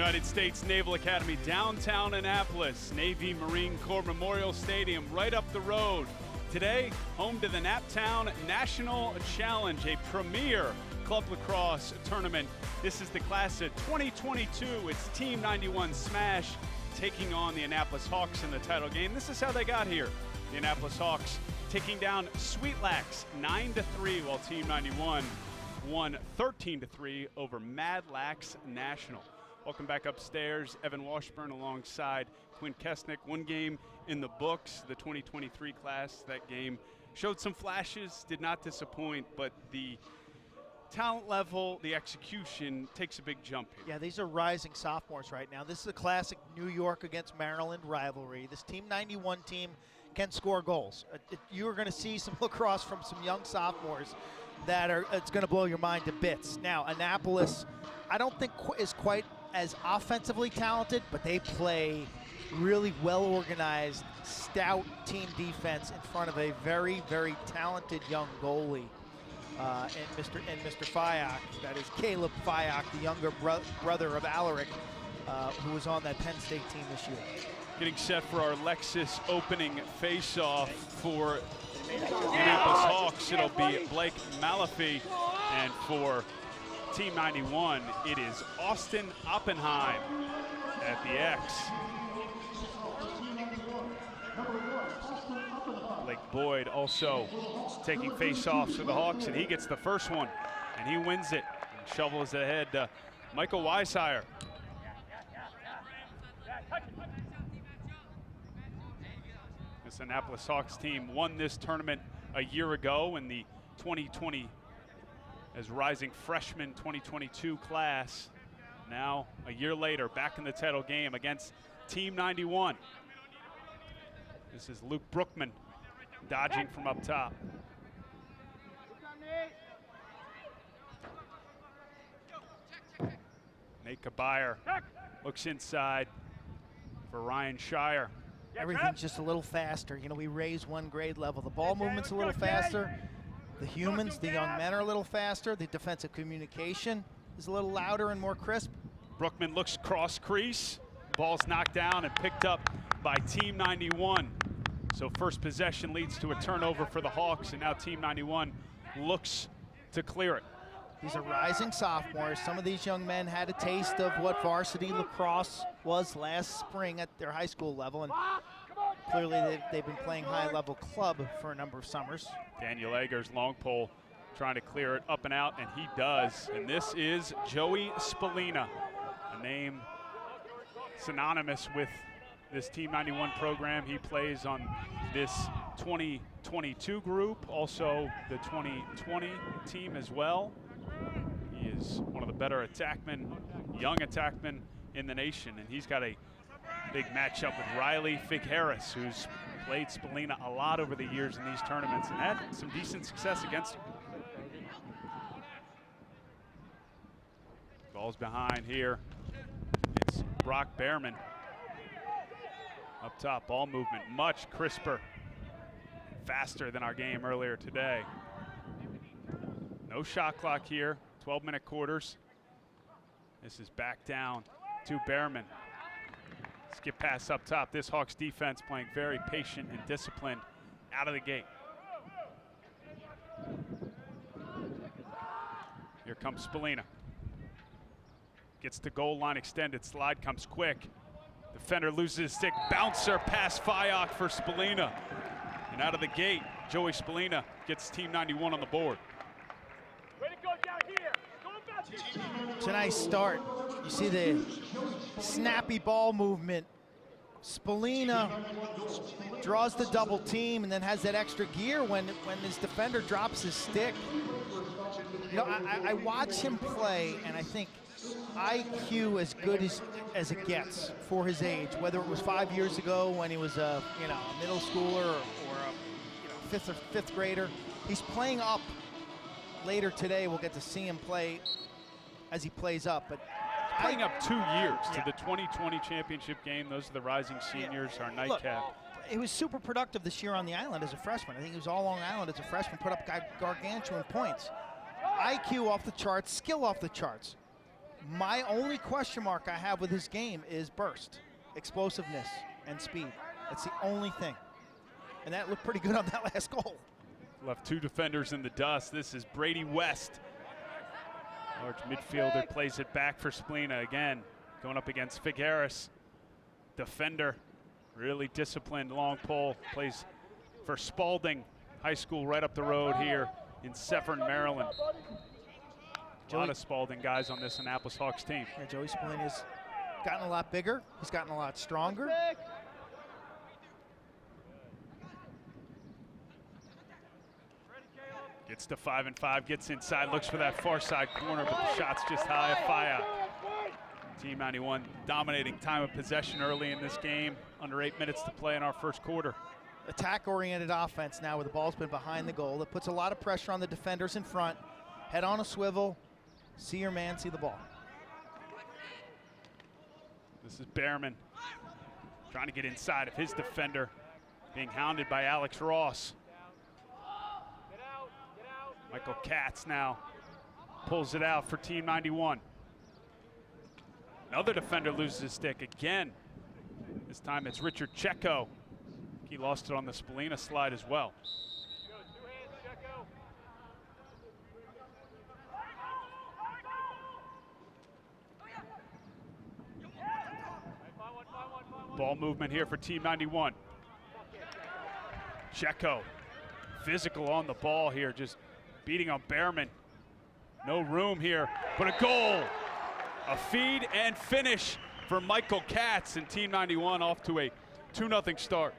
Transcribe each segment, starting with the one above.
United States Naval Academy, downtown Annapolis, Navy Marine Corps Memorial Stadium, right up the road. Today, home to the Naptown National Challenge, a premier club lacrosse tournament. This is the class of 2022. It's Team 91Smash taking on the Annapolis Hawks in the title game. This is how they got here. The Annapolis Hawks taking down Sweetlax 9-3, while Team 91 won 13-3 over Mad Lax National. Welcome back upstairs. Evan Washburn alongside Quinn Kesnick. One game in the books, the 2023 class. That game showed some flashes, did not disappoint, but the talent level, the execution takes a big jump here. Yeah, these are rising sophomores right now. This is a classic New York against Maryland rivalry. This Team 91 team can score goals. You're going to see some lacrosse from some young sophomores that it's going to blow your mind to bits. Now, Annapolis, I don't think is quite as offensively talented, but they play really well-organized, stout team defense in front of a very, very talented young goalie. And Mr. Fayok, that is Caleb Fayok, the younger brother of Alaric, who was on that Penn State team this year. Getting set for our Lexus opening face-off for the Annapolis Hawks. It'll be Blake Malafy, and for Team 91, it is Austin Oppenheim at the X. Blake Boyd also taking face-offs for the Hawks, and he gets the first one, and he wins it and shovels it ahead to Michael Weishire. This Annapolis Hawks team won this tournament a year ago in the 2020 as rising freshman 2022 class. Now, a year later, back in the title game against Team 91. This is Luke Brookman dodging from up top. Nate Kabayer looks inside for Ryan Shire. Everything's just a little faster. You know, we raise one grade level. The ball movement's a little faster. The humans, the young men are a little faster. The defensive communication is a little louder and more crisp. Brookman looks cross crease. Ball's knocked down and picked up by Team 91. So first possession leads to a turnover for the Hawks, and now Team 91 looks to clear it. These are rising sophomores. Some of these young men had a taste of what varsity lacrosse was last spring at their high school level, and clearly they've been playing high-level club for a number of summers. Daniel Eggers, long pole, trying to clear it up and out, and he does. And this is Joey Spallina, a name synonymous with this Team 91 program. He plays on this 2022 group, also the 2020 team as well. He is one of the better attackmen, young attackmen in the nation, and he's got a big matchup with Riley Fig-Harris, who's played Spallina a lot over the years in these tournaments and had some decent success against him. Ball's behind here. It's Brock Behrman. Up top, ball movement much crisper, faster than our game earlier today. No shot clock here, 12-minute quarters. This is back down to Behrman. Skip pass up top. This Hawks defense playing very patient and disciplined out of the gate. Here comes Spallina. Gets the goal line extended. Slide comes quick. Defender loses his stick. Bouncer past Fayok for Spallina. And out of the gate, Joey Spallina gets Team 91 on the board. Way to go down here. It's a nice start. You see the snappy ball movement. Spallina draws the double team and then has that extra gear when his defender drops his stick. You know, I watch him play, and I think IQ as good as it gets for his age, whether it was 5 years ago when he was a middle schooler or a fifth grader. He's playing up later today. We'll get to see him play as he plays up, but playing up 2 years to the 2020 championship game. Those are the rising seniors, our nightcap. Look, he was super productive this year on the island as a freshman. I think he was all Long Island as a freshman, put up gargantuan points. IQ off the charts, skill off the charts. My only question mark I have with his game is burst, explosiveness, and speed. That's the only thing. And that looked pretty good on that last goal. Left two defenders in the dust. This is Brady West. Large midfielder plays it back for Splina again, going up against Figueres. Defender, really disciplined, long pole, plays for Spalding High School right up the road here in Severn, Maryland. A lot of Spalding guys on this Annapolis Hawks team. Yeah, Joey Spallini's gotten a lot bigger. He's gotten a lot stronger. Gets to 5-5, gets inside, looks for that far side corner, but the shot's just high. Fire. Team 91 dominating time of possession early in this game. Under 8 minutes to play in our first quarter. Attack-oriented offense now where the ball's been behind the goal. That puts a lot of pressure on the defenders in front. Head on a swivel. See your man, see the ball. This is Behrman trying to get inside of his defender, being hounded by Alex Ross. Michael Katz now pulls it out for Team 91. Another defender loses his stick again. This time it's Richard Checo. He lost it on the Spallina slide as well. Ball movement here for Team 91. Checo, physical on the ball here, just beating on Behrman. No room here, but a goal. A feed and finish for Michael Katz, and Team 91 off to a 2-0 start.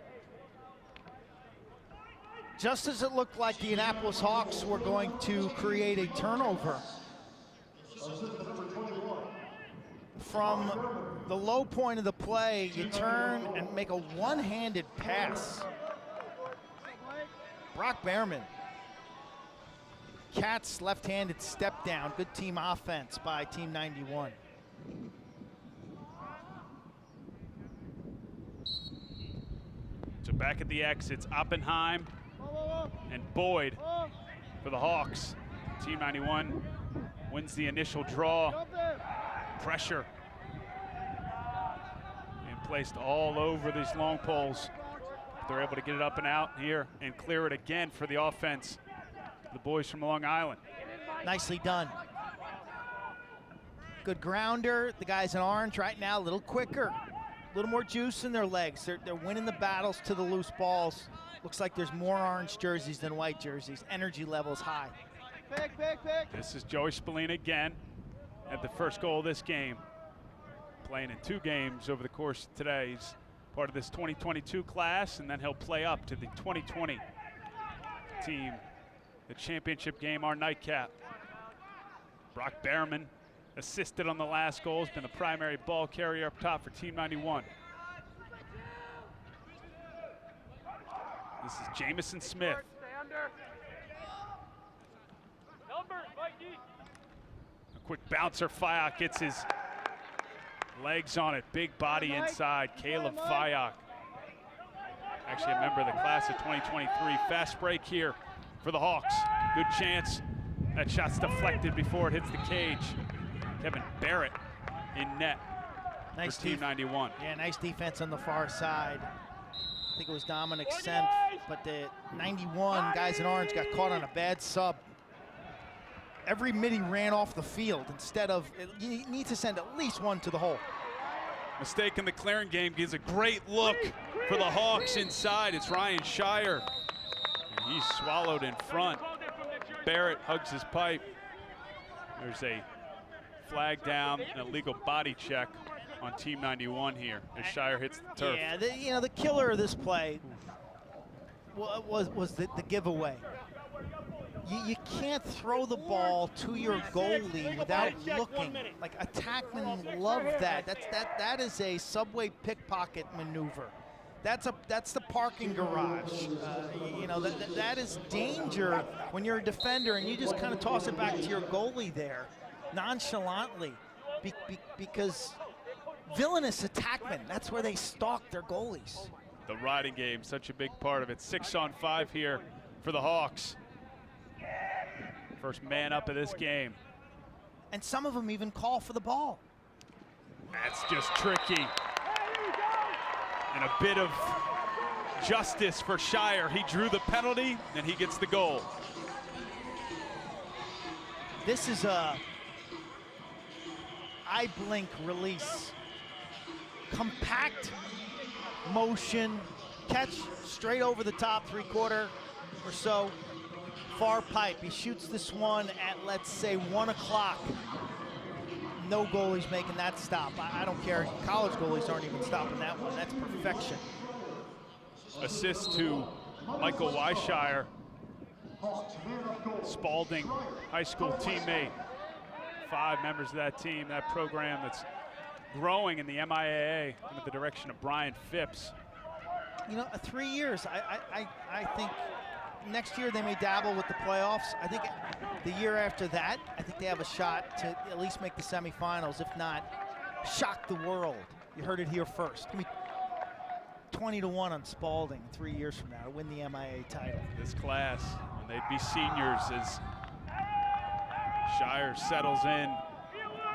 Just as it looked like the Annapolis Hawks were going to create a turnover, from the low point of the play, you turn and make a one-handed pass. Brock Behrman. Katz left-handed step down. Good team offense by Team 91. So back at the X, it's Oppenheim and Boyd for the Hawks. Team 91 wins the initial draw. Pressure being placed all over these long poles. They're able to get it up and out here and clear it again for the offense. The boys from Long Island. Nicely done. Good grounder. The guys in orange right now, a little quicker, a little more juice in their legs. They're winning the battles to the loose balls. Looks like there's more orange jerseys than white jerseys. Energy levels high. This is Joey Spallina again at the first goal of this game. Playing in 2 games over the course of today. He's part of this 2022 class, and then he'll play up to the 2020 team. The championship game, our nightcap. Brock Behrman assisted on the last goal, has been the primary ball carrier up top for Team 91. This is Jamison Smith. A quick bouncer, Fayok gets his legs on it, big body inside, Caleb Fayok. Actually a member of the class of 2023. Fast break here for the Hawks. Good chance. That shot's deflected before it hits the cage. Kevin Barrett in net Nice for Team 91. Yeah, nice defense on the far side. I think it was Dominic Senf, but the 91 guys in orange got caught on a bad sub. Every midi ran off the field instead of, you need to send at least one to the hole. Mistake in the clearing game gives a great look for the Hawks inside. It's Ryan Shire. And he's swallowed in front. Barrett hugs his pipe. There's a flag down, an illegal body check on Team 91 here as Shire hits the turf. Yeah, the killer of this play was the giveaway. You can't throw the ball to your goalie without looking. Like, attackmen love that. That is a subway pickpocket maneuver. That's the parking garage. That is danger when you're a defender and you just kind of toss it back to your goalie there nonchalantly because villainous attackmen, that's where they stalk their goalies. The riding game, such a big part of it. 6-on-5 here for the Hawks. First man up of this game. and some of them even call for the ball. That's just tricky. And a bit of justice for Shire. He drew the penalty, and he gets the goal. This is a eye blink release. Compact motion, catch straight over the top, 3/4 or so. Far pipe. He shoots this one at, let's say, 1 o'clock. No goalie's making that stop. I don't care. College goalies aren't even stopping that one. That's perfection. Assist to Michael Wyshire, Spalding high school teammate. 5 members of that team, that program that's growing in the MIAA under the direction of Brian Phipps. You know, 3 years. I think next year they may dabble with the playoffs. I think the year after that, I think they have a shot to at least make the semifinals, if not shock the world. You heard it here first. Give me 20-1 on Spalding 3 years from now to win the MIA title. This class, and they'd be seniors as Shire settles in.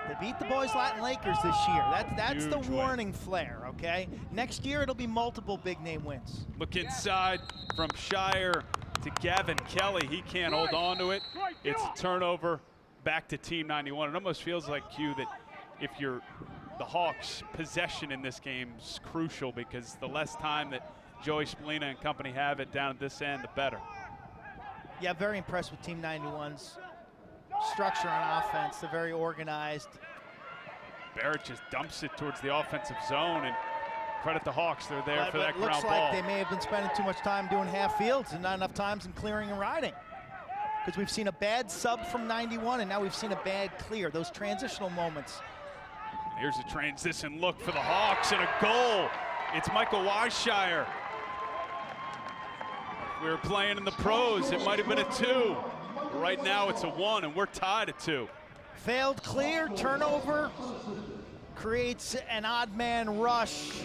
They beat the boys Latin Lakers this year. That's the Huge warning flare, okay? Next year it'll be multiple big name wins. Look inside from Shire to Gavin Kelly. He can't hold on to it. It's a turnover back to Team 91. It almost feels like, Q, that if you're the Hawks, possession in this game is crucial, because the less time that Joey Spallina and company have it down at this end, the better. Yeah, very impressed with Team 91's structure on offense. They're very organized. Barrett just dumps it towards the offensive zone, and credit the Hawks. They're there for that ground looks ball. like they may have been spending too much time doing half fields and not enough times in clearing and riding. Because we've seen a bad sub from 91, and now we've seen a bad clear. Those transitional moments. Here's a transition look for the Hawks and a goal. It's Michael Wyshire. If we were playing in the pros, it might have been a 2. But right now it's a 1, and we're tied at 2. Failed clear, turnover, creates an odd man rush,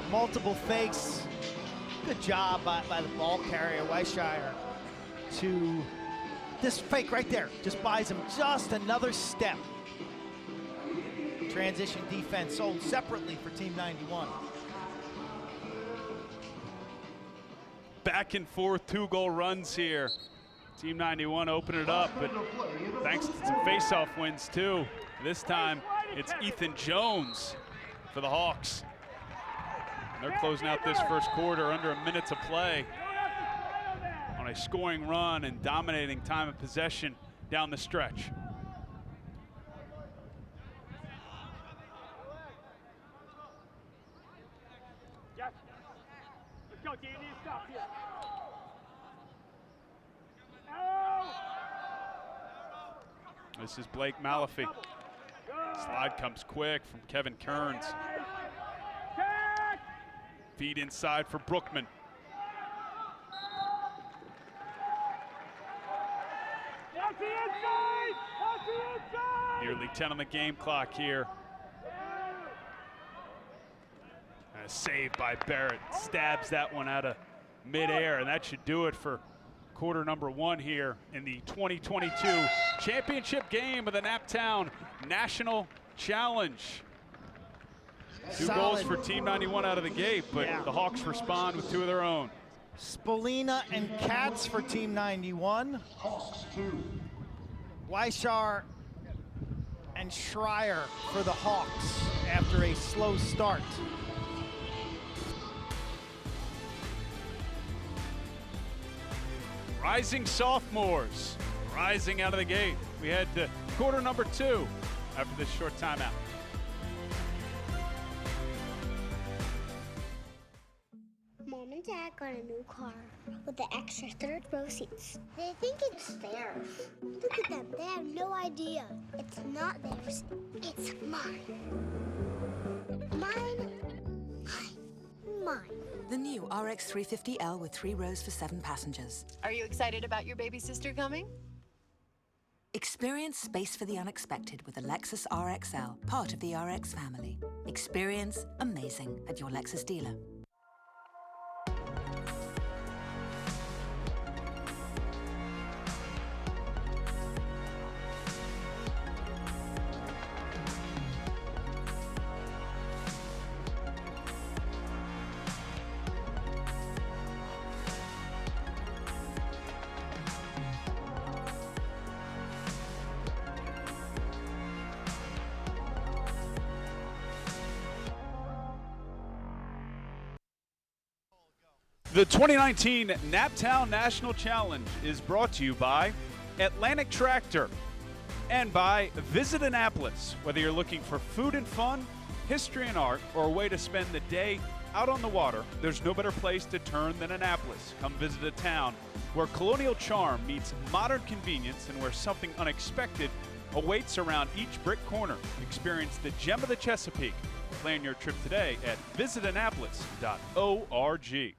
multiple fakes. Good job by the ball carrier, Wyshire, to this fake right there. Just buys him just another step. Transition defense sold separately for Team 91. Back and forth 2-goal runs here. Team 91 open it up, but thanks to some face-off wins too. This time it's Ethan Jones for the Hawks. And they're closing out this first quarter under a minute to play on a scoring run and dominating time of possession down the stretch. Let's go, D. You need to stop here. This is Blake Malafy. Slide comes quick from Kevin Kearns. Feed inside for Brookman. Watch the inside! Watch the inside! Nearly 10 on the game clock here. And a save by Barrett. Stabs that one out of midair, and that should do it for quarter number 1 here in the 2022 championship game of the Naptown National Challenge. 2 goals for Team 91 out of the gate, but the Hawks respond with 2 of their own. Spallina and Katz for Team 91. Wyshire and Schreier for the Hawks after a slow start. Rising sophomores, rising out of the gate. We head to quarter number 2 after this short timeout. Mom and Dad got a new car with the extra 3rd row seats. They think it's theirs. Look at them, they have no idea. It's not theirs, it's mine. Mine, mine. The new RX 350L with 3 rows for 7 passengers. Are you excited about your baby sister coming? Experience space for the unexpected with the Lexus RXL, part of the RX family. Experience amazing at your Lexus dealer. The 2019 Naptown National Challenge is brought to you by Atlantic Tractor and by Visit Annapolis. Whether you're looking for food and fun, history and art, or a way to spend the day out on the water, there's no better place to turn than Annapolis. Come visit a town where colonial charm meets modern convenience and where something unexpected awaits around each brick corner. Experience the gem of the Chesapeake. Plan your trip today at visitannapolis.org.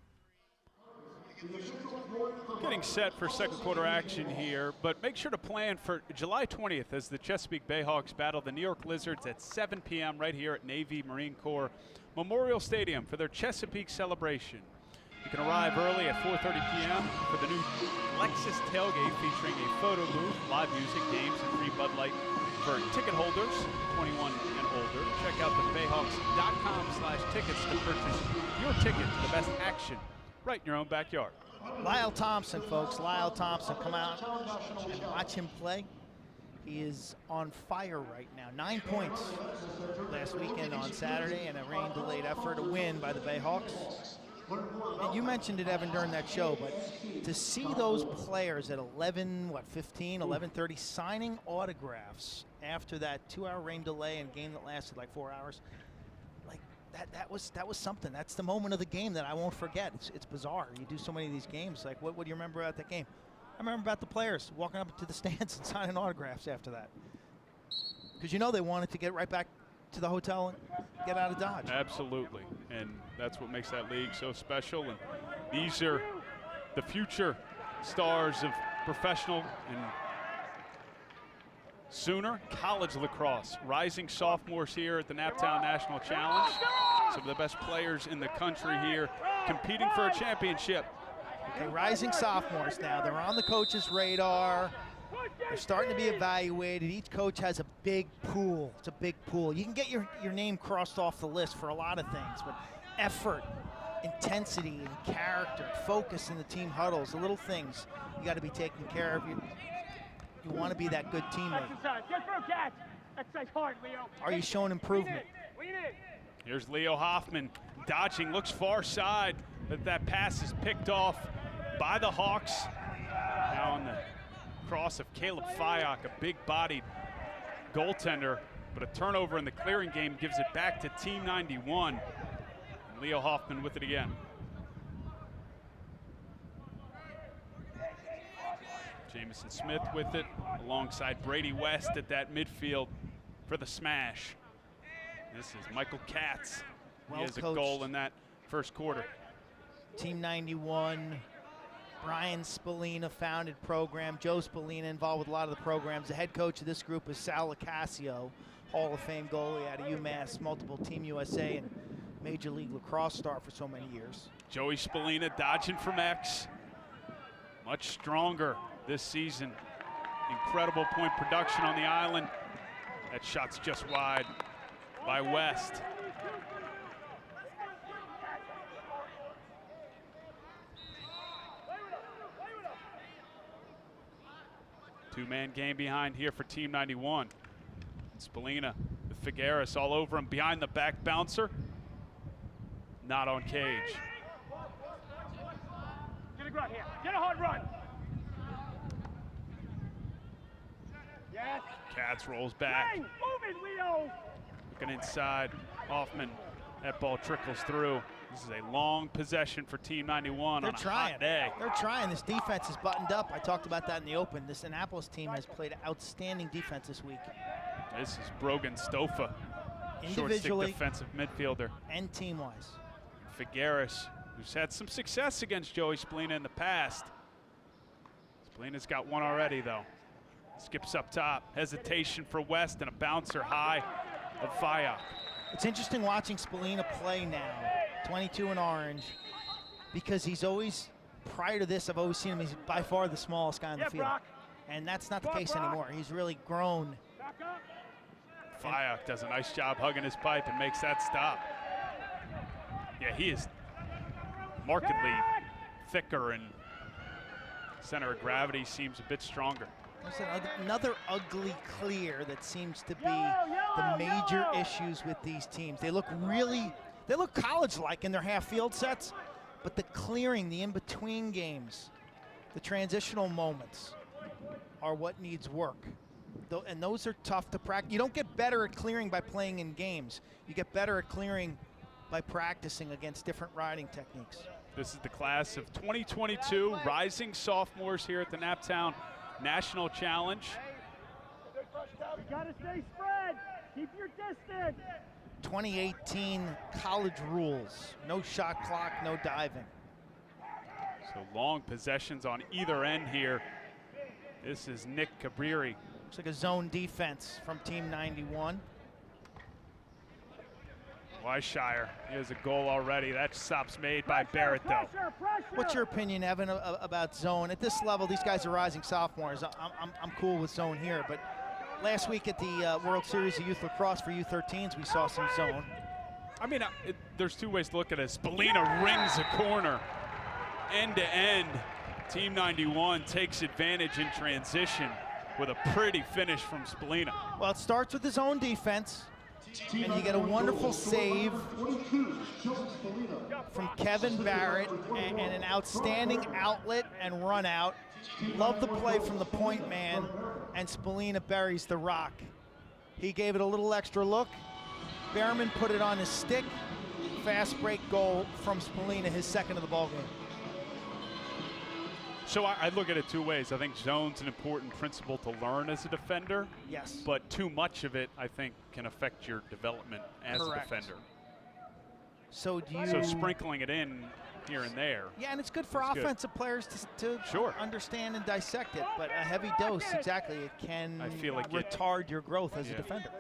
Getting set for second quarter action here, but make sure to plan for July 20th as the Chesapeake Bayhawks battle the New York Lizards at 7 p.m. right here at Navy Marine Corps Memorial Stadium for their Chesapeake celebration. You can arrive early at 4:30 p.m. for the new Lexus tailgate featuring a photo booth, live music, games, and free Bud Light for ticket holders 21 and older. Check out the Bayhawks.com/tickets to purchase your ticket to the best action right in your own backyard. Lyle Thompson, folks. Lyle Thompson. Come out and watch him play. He is on fire right now. 9 points last weekend on Saturday and a rain-delayed effort, a win by the Bayhawks. And you mentioned it, Evan, during that show, but to see those players at 11:30 signing autographs after that 2-hour rain delay and game that lasted like 4 hours, like that was something. That's the moment of the game that I won't forget. It's bizarre. You do so many of these games. Like, what do you remember about that game? I remember about the players walking up to the stands and signing autographs after that. Because they wanted to get right back to the hotel and get out of Dodge. Absolutely, and that's what makes that league so special. And these are the future stars of professional and sooner college lacrosse. Rising sophomores here at the Naptown National Challenge. Some of the best players in the country here competing for a championship. Okay, rising sophomores now. They're on the coach's radar. They're starting to be evaluated. Each coach has a big pool. It's a big pool. You can get your name crossed off the list for a lot of things, but effort, intensity, and character, focus in the team huddles, the little things you got to be taking care of. You want to be that good teammate. Are you showing improvement? Here's Leo Hoffman dodging, looks far side, but that pass is picked off by the Hawks. Now on the cross of Caleb Fyock, a big-bodied goaltender, but a turnover in the clearing game gives it back to Team 91. And Leo Hoffman with it again. Jamison Smith with it, alongside Brady West at that midfield for the Smash. This is Michael Katz. He has a goal in that first quarter. Team 91. Brian Spallina founded program. Joe Spallina involved with a lot of the programs. The head coach of this group is Sal Lacasio, Hall of Fame goalie out of UMass, multiple Team USA and Major League Lacrosse star for so many years. Joey Spallina dodging from X. Much stronger this season. Incredible point production on the island. That shot's just wide by West. Two-man game behind here for Team 91. Spallina with Figueres all over him behind the back bouncer. Not on Cage. Get a grunt here. Get a hard run. Yes. Katz rolls back. Move it, Leo. Looking inside. Hoffman. That ball trickles through. This is a long possession for Team 91 on a hot day. They're trying. This defense is buttoned up. I talked about that in the open. This Annapolis team has played outstanding defense this week. This is Brogan Stofa, individually, short stick defensive midfielder. And team-wise. Figueres, who's had some success against Joey Spallina in the past. Spallina's got one already, though. Skips up top. Hesitation for West and a bouncer high of Fyock. It's interesting watching Spallina play now, 22 in orange, because he's always, prior to this, I've always seen him, he's by far the smallest guy on the field. Brock. And that's not the case anymore. He's really grown. Fyock does a nice job hugging his pipe and makes that stop. Yeah, he is markedly thicker and center of gravity seems a bit stronger. There's another ugly clear that seems to be the major issues with these teams. They look college-like in their half-field sets, But the clearing, the in-between games, the transitional moments are what needs work. And those are tough to practice. You don't get better at clearing by playing in games. You get better at clearing by practicing against different riding techniques. This is the class of 2022 rising sophomores here at the Naptown National Challenge. You gotta stay spread. Keep your distance. 2018 college rules. No shot clock, no diving. So long possessions on either end here. This is Nick Cabreri. Looks like a zone defense from Team 91. Wyshire, he has a goal already. That stop's made by Barrett, though. What's your opinion, Evan, about zone? At this level, these guys are rising sophomores. I'm cool with zone here, but last week at the World Series of Youth Lacrosse for U13s, we saw some zone. I mean, there's two ways to look at it. Spallina rings a corner. End to end, Team 91 takes advantage in transition with a pretty finish from Spallina. Well, it starts with his own defense, and you get a wonderful save from Kevin Barrett and an outstanding outlet and run out. Love the play from the point man, and Spallina buries the rock. He gave it a little extra look. Behrman put it on his stick. Fast break goal from Spallina, his second of the ball game. So I look at it two ways. I think zone's an important principle to learn as a defender. Yes. But too much of it, I think, can affect your development as Correct. a defender. So do you? So sprinkling it in here and there. Yeah, and it's good for It's offensive players to Sure. understand and dissect it. But a heavy dose, exactly, it can I feel like retard your growth as a Yeah. defender.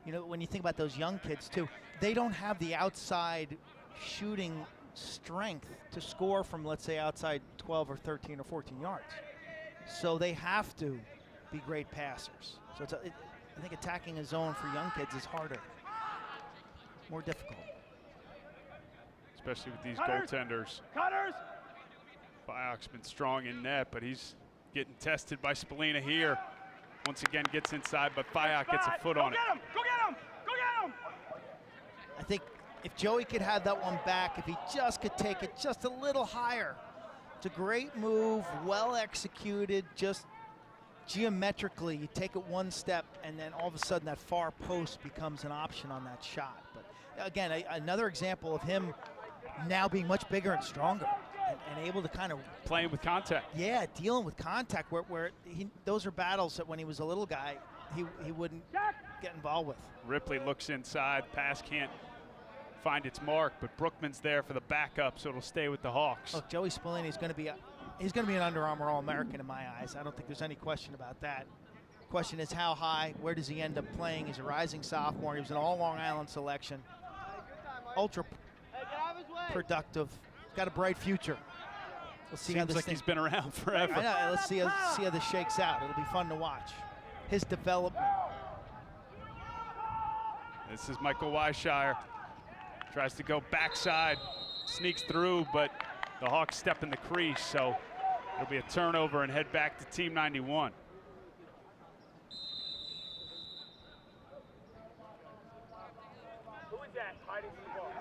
You know, when you think about those young kids too, they don't have the outside shooting strength to score from, let's say, outside 12 or 13 or 14 yards. So they have to be great passers. So I think attacking a zone for young kids is harder, more difficult. Especially with these Cutters. goaltenders. Cutters. Biok's been strong in net, but he's getting tested by Spallina here. Once again, gets inside, but Biok gets a foot on it. Go get him! Go get him! Go get him! I think if Joey could have that one back, if he just could take it just a little higher. It's a great move, well executed, just geometrically, you take it one step, and then all of a sudden that far post becomes an option on that shot. But again, another example of him now being much bigger and stronger and able to kind of Playing with contact. yeah, dealing with contact where those are battles that when he was a little guy, he wouldn't get involved with. Ripley looks inside. Pass can't find its mark, but Brookman's there for the backup, so it'll stay with the Hawks. Look, Joey Spallini is going to be he's going to be an Under Armour All-American in my eyes. I don't think there's any question about that. Question is how high, where does he end up playing? He's a rising sophomore. He was an all Long Island selection. Ultra productive. Got a bright future. We'll see how Seems this like thing, he's been around forever. I know, let's see how this shakes out. It'll be fun to watch. His development. This is Michael Wyshire. Tries to go backside, sneaks through, but the Hawks step in the crease, so it'll be a turnover and head back to Team 91. Who is that hiding from the ball?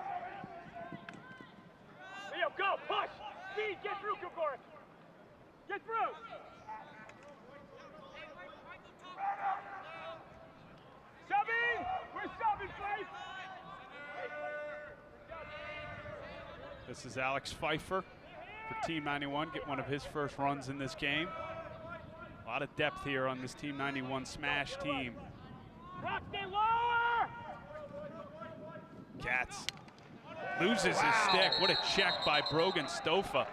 Leo, go! Push! Speed! Get through, Kilgore! Get through! Subbing! We're subbing, Faith! This is Alex Pfeiffer for Team 91, get one of his first runs in this game. A lot of depth here on this Team 91 Smash team. Rock, stay lower! Katz loses his stick. What a check by Brogan Stofa.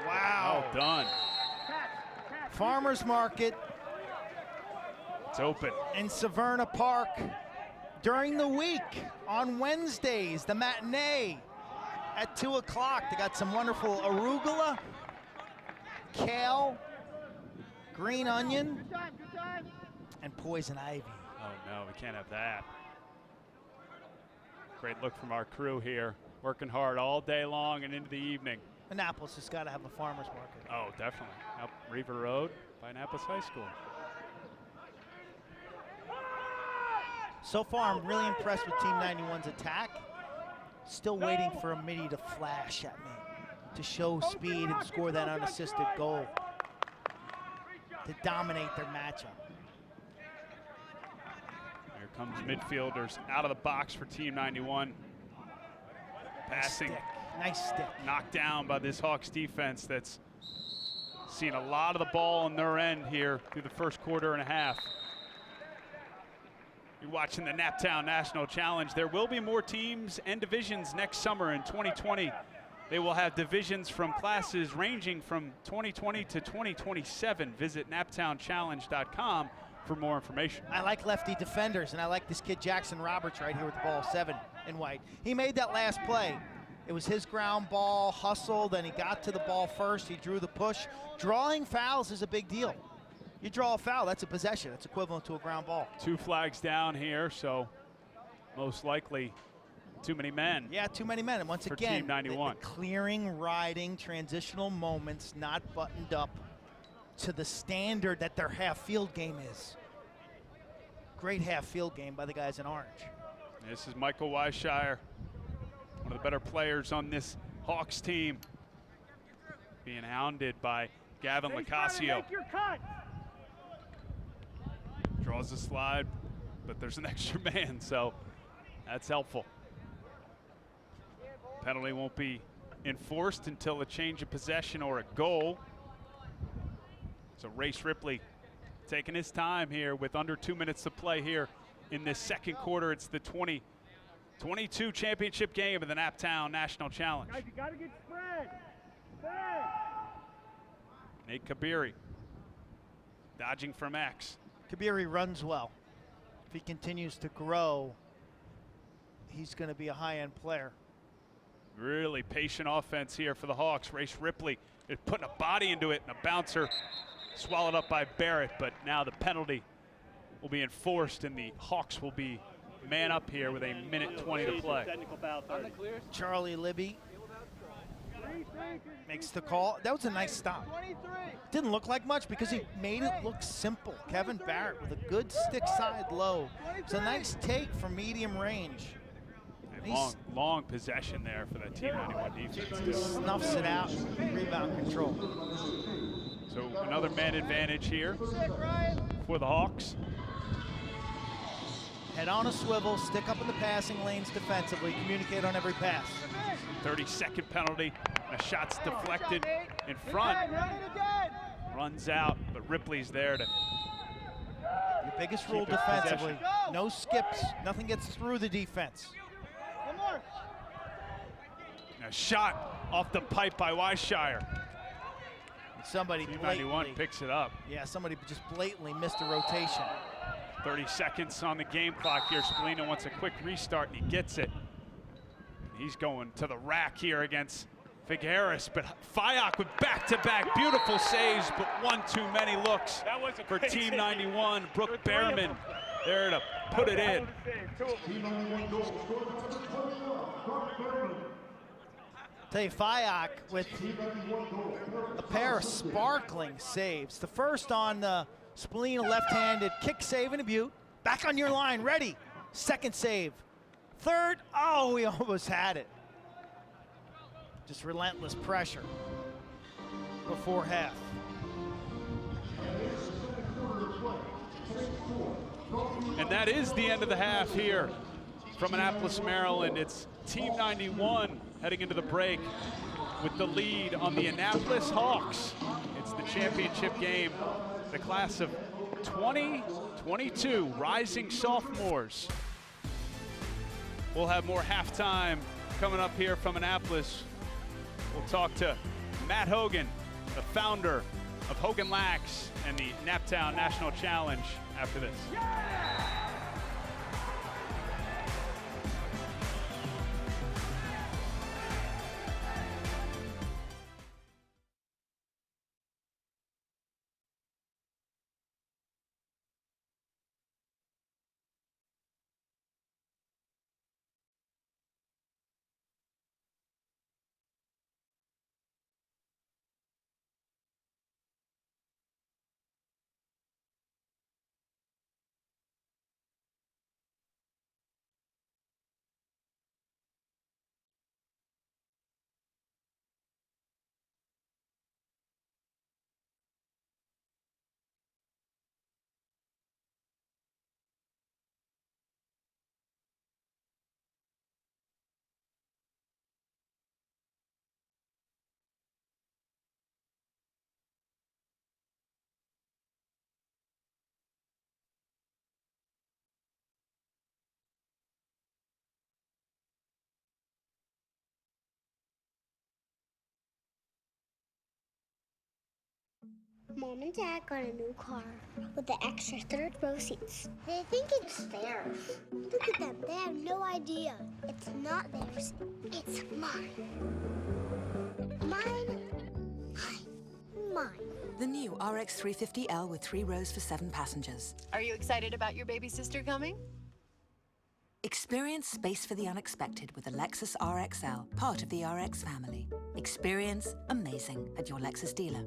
Wow. Well done. Farmers Market It's open. in Severna Park during the week on Wednesdays, the matinee at 2 o'clock. They got some wonderful arugula, kale, green onion, and poison ivy. Oh no, we can't have that. Great look from our crew here. Working hard all day long and into the evening. Annapolis has got to have a farmer's market. Oh, definitely. Up River Road by Annapolis High School. So far, I'm really impressed with Team 91's attack. Still waiting for a midi to flash at me, to show speed and score that unassisted goal, to dominate their matchup. Here comes midfielders out of the box for Team 91. Passing. Nice stick. Knocked down by this Hawks defense that's seen a lot of the ball on their end here through the first quarter and a half. You're watching the Naptown National Challenge. There will be more teams and divisions next summer in 2020. They will have divisions from classes ranging from 2020 to 2027. Visit naptownchallenge.com for more information. I like lefty defenders, and I like this kid Jackson Roberts right here with the ball, 7 in white. He made that last play. It was his ground ball, hustle, then he got to the ball first, he drew the push. Drawing fouls is a big deal. You draw a foul, that's a possession. It's equivalent to a ground ball. 2 flags down here, so most likely too many men. Yeah, too many men. And once again, Team 91. the clearing, riding, transitional moments not buttoned up to the standard that their half field game is. Great half field game by the guys in orange. This is Michael Weisshire, one of the better players on this Hawks team, being hounded by Gavin Lacasio. Make your cut. Draws a slide, but there's an extra man, so that's helpful. Penalty won't be enforced until a change of possession or a goal. So Race Ripley taking his time here with under 2 minutes to play here in this second quarter. It's the 2022 championship game of the Naptown National Challenge. Guys, you gotta get spread. Spread. Nate Kabiri dodging from X. Kabiri runs well. If he continues to grow, he's going to be a high-end player. Really patient offense here for the Hawks. Race Ripley is putting a body into it, and a bouncer swallowed up by Barrett, but now the penalty will be enforced, and the Hawks will be man up here with a minute 20 to play. Charlie Libby makes the call. That was a nice stop. Didn't look like much because he made it look simple. Kevin Barrett with a good stick side low. It's a nice take from medium range. Long possession there for the Team 91 defense. Too. Snuffs it out, rebound control. So another man advantage here for the Hawks. Head on a swivel, stick up in the passing lanes defensively, communicate on every pass. 30-second penalty, a shot's deflected in front. Runs out, but Ripley's there to. Your biggest rule defensively, no skips, nothing gets through the defense. A shot off the pipe by Weisshire. Somebody Team 91 picks it up. Yeah, somebody just blatantly missed a rotation. 30 seconds on the game clock here. Spallina wants a quick restart, and he gets it. He's going to the rack here against Figueres, but Fayak with back-to-back beautiful saves, but one too many looks for Team 91. Brooke Behrman there to put it in. Tell you, Fayak with a pair of sparkling saves. The first on the Spallina left-handed kick save in a butte. Back on your line, ready. Second save. Third, oh, we almost had it. Just relentless pressure before half. And that is the end of the half here from Annapolis, Maryland. It's Team 91 heading into the break with the lead on the Annapolis Hawks. It's the championship game, the class of 2022 rising sophomores. We'll have more halftime coming up here from Annapolis. We'll talk to Matt Hogan, the founder of Hogan Lax and the Naptown National Challenge after this. Mom and Dad got a new car with the extra third row seats. They think it's theirs. Look at them. They have no idea. It's not theirs. It's mine. Mine. Mine. The new RX 350L with 3 rows for 7 passengers. Are you excited about your baby sister coming? Experience space for the unexpected with the Lexus RXL, part of the RX family. Experience amazing at your Lexus dealer.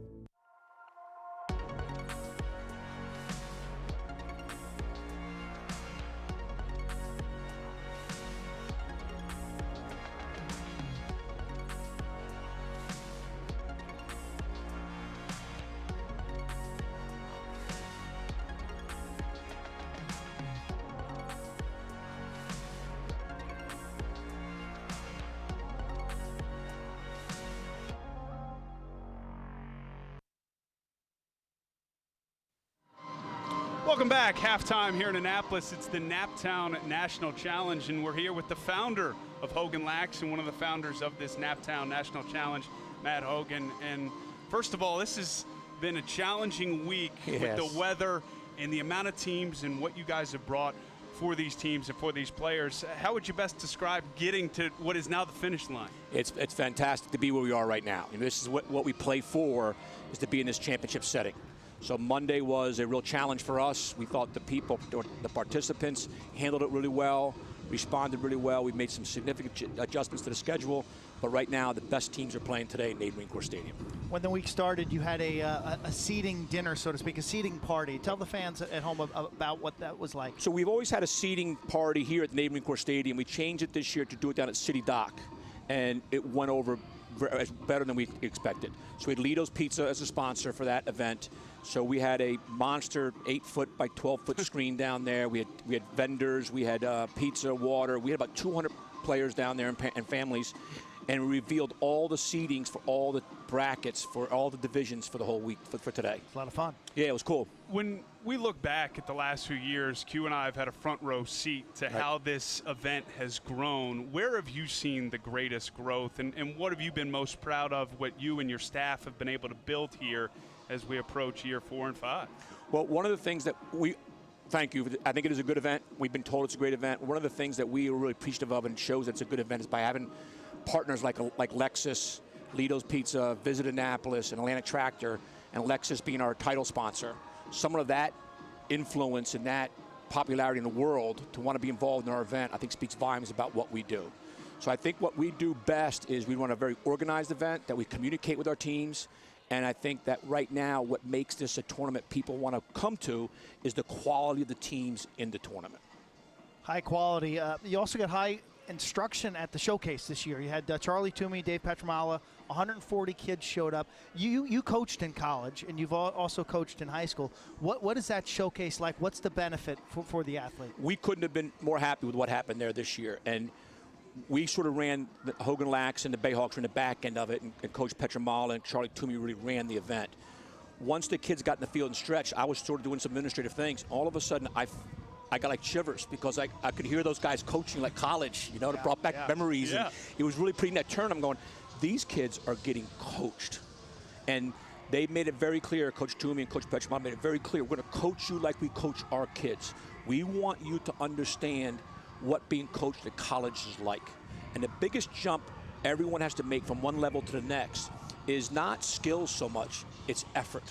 Welcome back. Halftime here in Annapolis. It's the Naptown National Challenge, and we're here with the founder of Hogan Lax and one of the founders of this Naptown National Challenge, Matt Hogan. And first of all, this has been a challenging week with the weather and the amount of teams and what you guys have brought for these teams and for these players. How would you best describe getting to what is now the finish line? It's fantastic to be where we are right now. And this is what we play for, is to be in this championship setting. So Monday was a real challenge for us. We thought the people, the participants, handled it really well, responded really well. We made some significant adjustments to the schedule, but right now the best teams are playing today at Navy Marine Corps Stadium. When the week started, you had a seating dinner, so to speak, a seating party. Tell the fans at home about what that was like. So we've always had a seating party here at the Navy Marine Corps Stadium. We changed it this year to do it down at City Dock, and it went over better than we expected. So we had Lido's Pizza as a sponsor for that event. So we had a monster 8-foot by 12-foot screen down there. We had vendors, we had pizza, water. We had about 200 players down there and families, and we revealed all the seatings for all the brackets for all the divisions for the whole week for today. It's a lot of fun. Yeah, it was cool. When we look back at the last few years, Q and I have had a front row seat to how this event has grown. Where have you seen the greatest growth, and what have you been most proud of, what you and your staff have been able to build here as we approach year 4 and 5? Well, one of the things that thank you. I think it is a good event. We've been told it's a great event. One of the things that we are really appreciative of and shows that it's a good event is by having partners like Lexus, Lido's Pizza, Visit Annapolis, and Atlantic Tractor, and Lexus being our title sponsor. Some of that influence and that popularity in the world to want to be involved in our event, I think speaks volumes about what we do. So I think what we do best is we run a very organized event, that we communicate with our teams. And I think that right now what makes this a tournament people want to come to is the quality of the teams in the tournament. High quality. You also got high instruction at the showcase this year. You had Charlie Toomey, Dave Petramala, 140 kids showed up. You coached in college, and you've also coached in high school. What is that showcase like? What's the benefit for the athlete? We couldn't have been more happy with what happened there this year. And we sort of ran the Hogan Lax and the Bayhawks were in the back end of it, and Coach Petramala and Charlie Toomey really ran the event. Once the kids got in the field and stretched, I was sort of doing some administrative things. All of a sudden, I got like shivers because I could hear those guys coaching like college, it brought back memories. And it was really pretty that turn. I'm going, these kids are getting coached. And they made it very clear, Coach Toomey and Coach Petramala made it very clear, we're going to coach you like we coach our kids. We want you to understand what being coached at college is like. And the biggest jump everyone has to make from one level to the next is not skills so much, it's effort.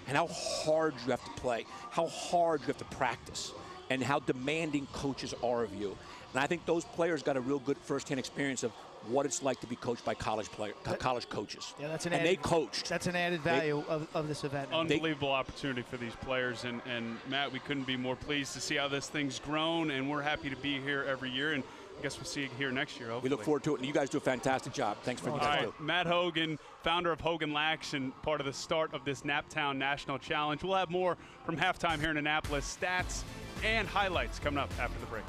And how hard you have to play, how hard you have to practice, and how demanding coaches are of you. And I think those players got a real good first-hand experience of what it's like to be coached by college coaches. Yeah, that's they coached. That's an added value of this event. Unbelievable opportunity for these players. And Matt, we couldn't be more pleased to see how this thing's grown, and we're happy to be here every year. And I guess we'll see you here next year, hopefully. We look forward to it, and you guys do a fantastic job. Thanks for everything you guys do. Matt Hogan, founder of Hogan Lax and part of the start of this Naptown National Challenge. We'll have more from halftime here in Annapolis, stats and highlights coming up after the break.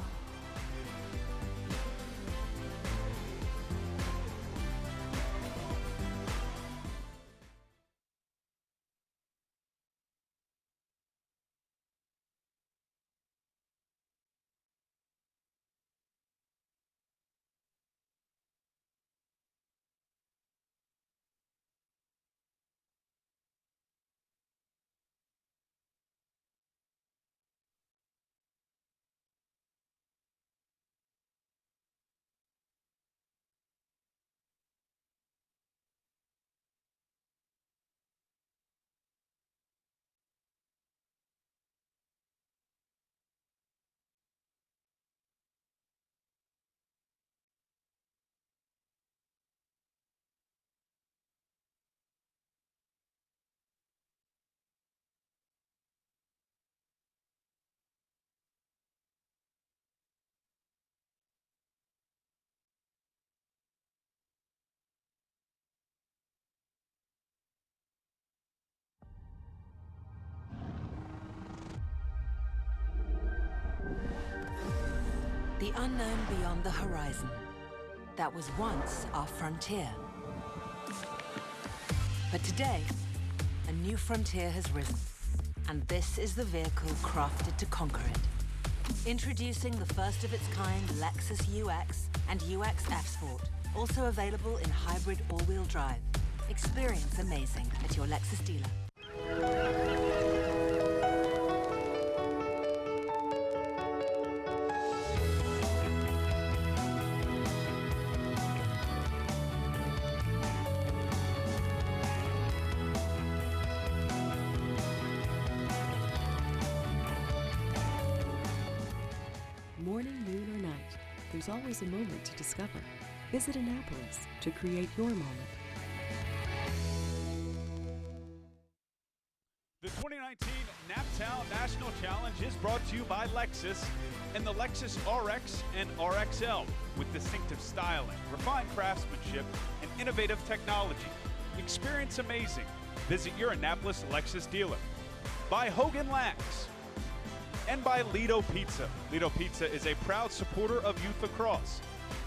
The unknown beyond the horizon. That was once our frontier. But today, a new frontier has risen. And this is the vehicle crafted to conquer it. Introducing the first of its kind Lexus UX and UX F-Sport. Also available in hybrid all-wheel drive. Experience amazing at your Lexus dealer. Morning, noon, or night, there's always a moment to discover. Visit Annapolis to create your moment. The 2019 Naptown National Challenge is brought to you by Lexus and the Lexus RX and RXL with distinctive styling, refined craftsmanship, and innovative technology. Experience amazing. Visit your Annapolis Lexus dealer. By Hogan Lax. And by Lido Pizza. Lido Pizza is a proud supporter of youth lacrosse.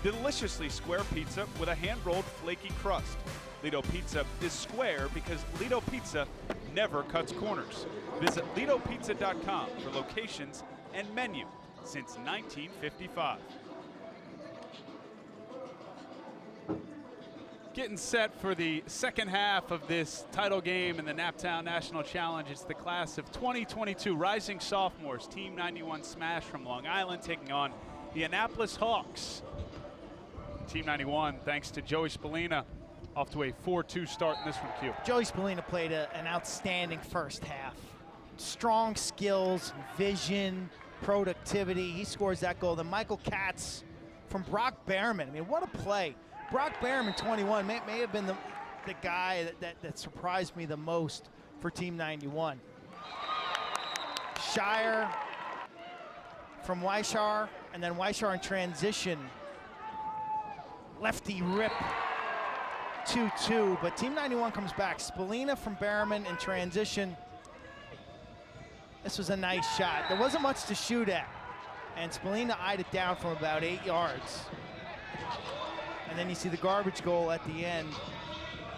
Deliciously square pizza with a hand-rolled flaky crust. Lido Pizza is square because Lido Pizza never cuts corners. Visit LidoPizza.com for locations and menu since 1955. Getting set for the second half of this title game in the Naptown National Challenge. It's the class of 2022 rising sophomores, Team 91Smash from Long Island, taking on the Annapolis Hawks. Team 91, thanks to Joey Spallina, off to a 4-2 start in this one, Q. Joey Spallina played an outstanding first half. Strong skills, vision, productivity. He scores that goal. Then Michael Katz from Brock Behrman. I mean, what a play. Brock Behrman, 21, may have been the guy that surprised me the most for Team 91. Shire from Weishar, and then Weishar in transition. Lefty rip, 2-2, but Team 91 comes back. Spallina from Behrman in transition. This was a nice shot. There wasn't much to shoot at, and Spallina eyed it down from about 8 yards. And then you see the garbage goal at the end,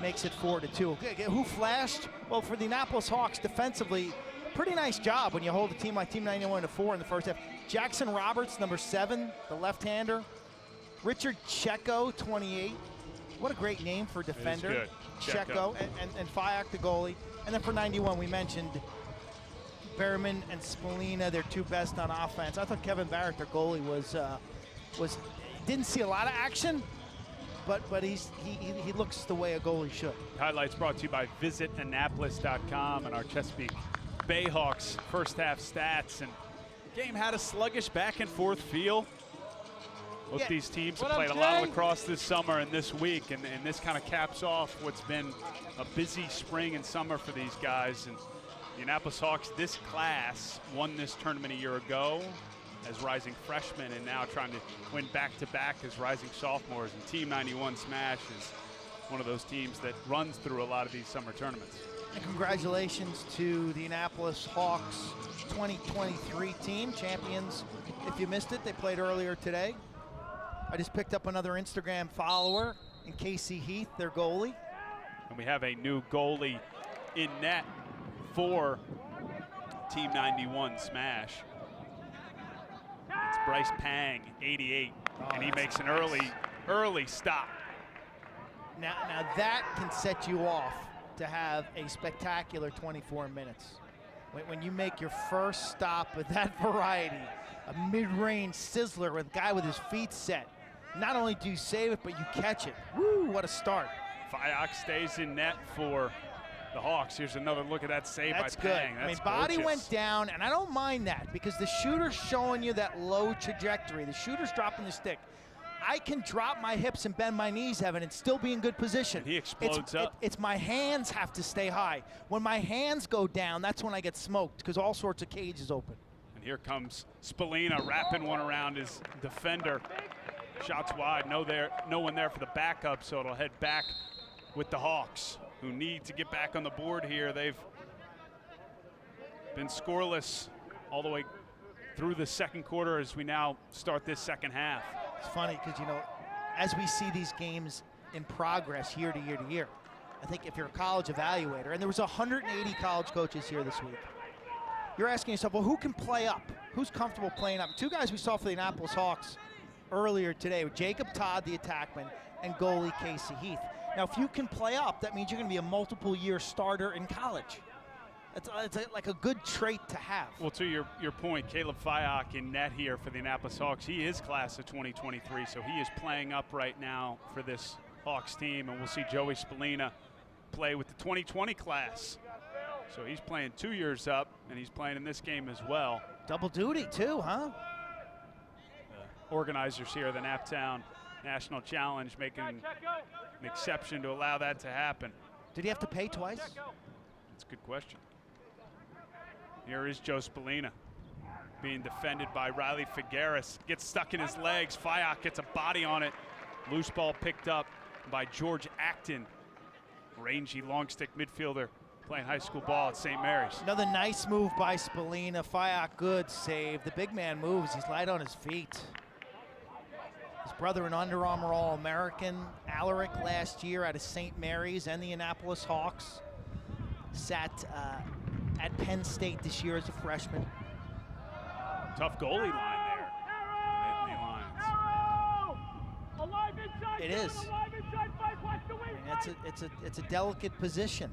makes it 4-2. Who flashed? Well, for the Annapolis Hawks, defensively, pretty nice job when you hold a team like Team 91 to 4 in the first half. Jackson Roberts, number 7, the left-hander. Richard Checo, 28. What a great name for a defender. It is good. Checo and Fayak, the goalie. And then for 91, we mentioned Behrman and Spallina, their two best on offense. I thought Kevin Barrett, their goalie, was didn't see a lot of action, but he looks the way a goalie should. Highlights brought to you by visitannapolis.com and our Chesapeake Bayhawks first half stats. And the game had a sluggish back and forth feel. Both these teams have played a lot of lacrosse this summer and this week, and this kind of caps off what's been a busy spring and summer for these guys. And the Annapolis Hawks, this class, won this tournament a year ago as rising freshmen and now trying to win back-to-back as rising sophomores. And Team 91Smash is one of those teams that runs through a lot of these summer tournaments. And congratulations to the Annapolis Hawks 2023 team, champions. If you missed it, they played earlier today. I just picked up another Instagram follower in Casey Heath, their goalie. And we have a new goalie in net for Team 91Smash. It's Bryce Pang, 88, and he makes an early stop. Now that can set you off to have a spectacular 24 minutes. When you make your first stop with that variety, a mid-range sizzler with a guy with his feet set. Not only do you save it, but you catch it. Woo, what a start. Fayak stays in net for the Hawks. Here's another look at that save by Pang. That's good. Body went down, and I don't mind that because the shooter's showing you that low trajectory. The shooter's dropping the stick. I can drop my hips and bend my knees, Evan, and still be in good position. And he explodes up. It's my hands have to stay high. When my hands go down, that's when I get smoked because all sorts of cages open. And here comes Spallina wrapping one around his defender. Shots wide, no one there for the backup, so it'll head back with the Hawks, who need to get back on the board here. They've been scoreless all the way through the second quarter as we now start this second half. It's funny because, you know, as we see these games in progress year to year to year, I think if you're a college evaluator, and there was 180 college coaches here this week, you're asking yourself, well, who can play up? Who's comfortable playing up? Two guys we saw for the Annapolis Hawks earlier today with Jacob Todd, the attackman, and goalie Casey Heath. Now, if you can play up, that means you're going to be a multiple-year starter in college. It's like a good trait to have. Well, to your point, Caleb Fyock in net here for the Annapolis Hawks. He is class of 2023, so he is playing up right now for this Hawks team, and we'll see Joey Spallina play with the 2020 class. So he's playing 2 years up, and he's playing in this game as well. Double duty, too, huh? The organizers here of the Naptown National Challenge making an exception to allow that to happen. Did he have to pay twice? That's a good question. Here is Joe Spallina being defended by Riley Figueres. Gets stuck in his legs. Fyock gets a body on it. Loose ball picked up by George Acton. Rangy long stick midfielder playing high school ball at St. Mary's. Another nice move by Spallina. Fyock, good save. The big man moves. He's light on his feet. His brother, an Under Armour All-American, Alaric last year out of St. Mary's and the Annapolis Hawks. Sat at Penn State this year as a freshman. Tough goalie line there. It is. It's a delicate position.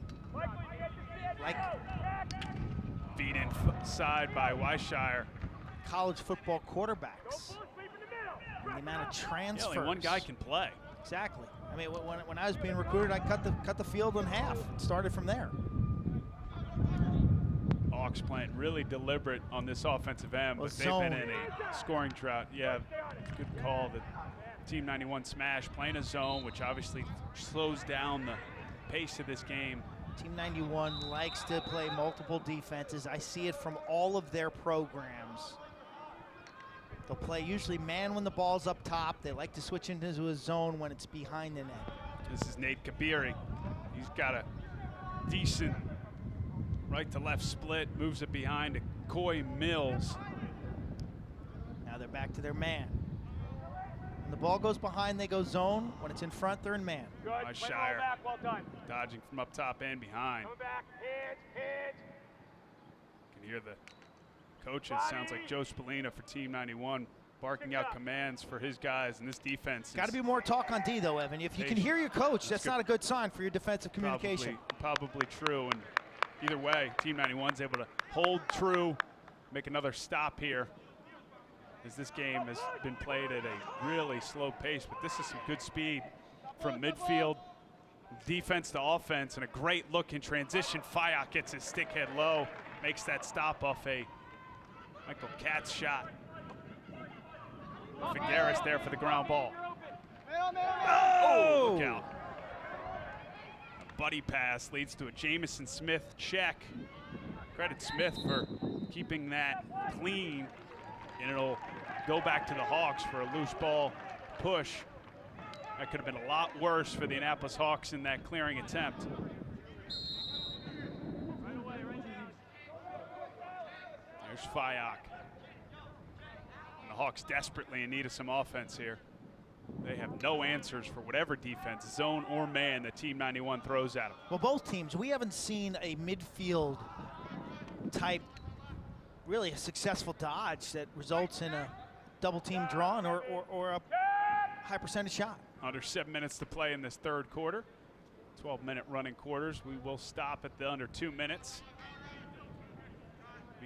Like feed inside by Wyshire. College football quarterbacks. And the amount of transfers. Yeah, only one guy can play. Exactly. I mean, when I was being recruited, I cut the field in half. It started from there. Hawks playing really deliberate on this offensive end, but they've been in a scoring drought. Yeah, good call. The Team 91Smash playing a zone, which obviously slows down the pace of this game. Team 91 likes to play multiple defenses. I see it from all of their programs. They'll play usually man when the ball's up top. They like to switch into a zone when it's behind the net. This is Nate Kabiri. He's got a decent right to left split, moves it behind to Coy Mills. Now they're back to their man. When the ball goes behind, they go zone. When it's in front, they're in man. Shire dodging from up top and behind. Coming back, hands. You can hear the coaches. Sounds like Joe Spallina for Team 91 barking out commands for his guys, and this defense. Got to be more talk on D, though, Evan. If you can hear your coach, that's not a good sign for your defensive communication. Probably true, and either way, Team 91's able to hold true, make another stop here, as this game has been played at a really slow pace, but this is some good speed from midfield, defense to offense, and a great look in transition. Fyock gets his stick head low, makes that stop off a Michael Katz shot. Figueres there for the ground ball. Oh! Look out. A buddy pass leads to a Jamison Smith check. Credit Smith for keeping that clean, and it'll go back to the Hawks for a loose ball push. That could have been a lot worse for the Annapolis Hawks in that clearing attempt. There's Fyock. And the Hawks desperately in need of some offense here. They have no answers for whatever defense, zone or man, that Team 91 throws at them. Well, both teams, we haven't seen a midfield type, really a successful dodge that results in a double team drawn or a high percentage shot. Under 7 minutes to play in this third quarter. 12-minute running quarters. We will stop at the under 2 minutes.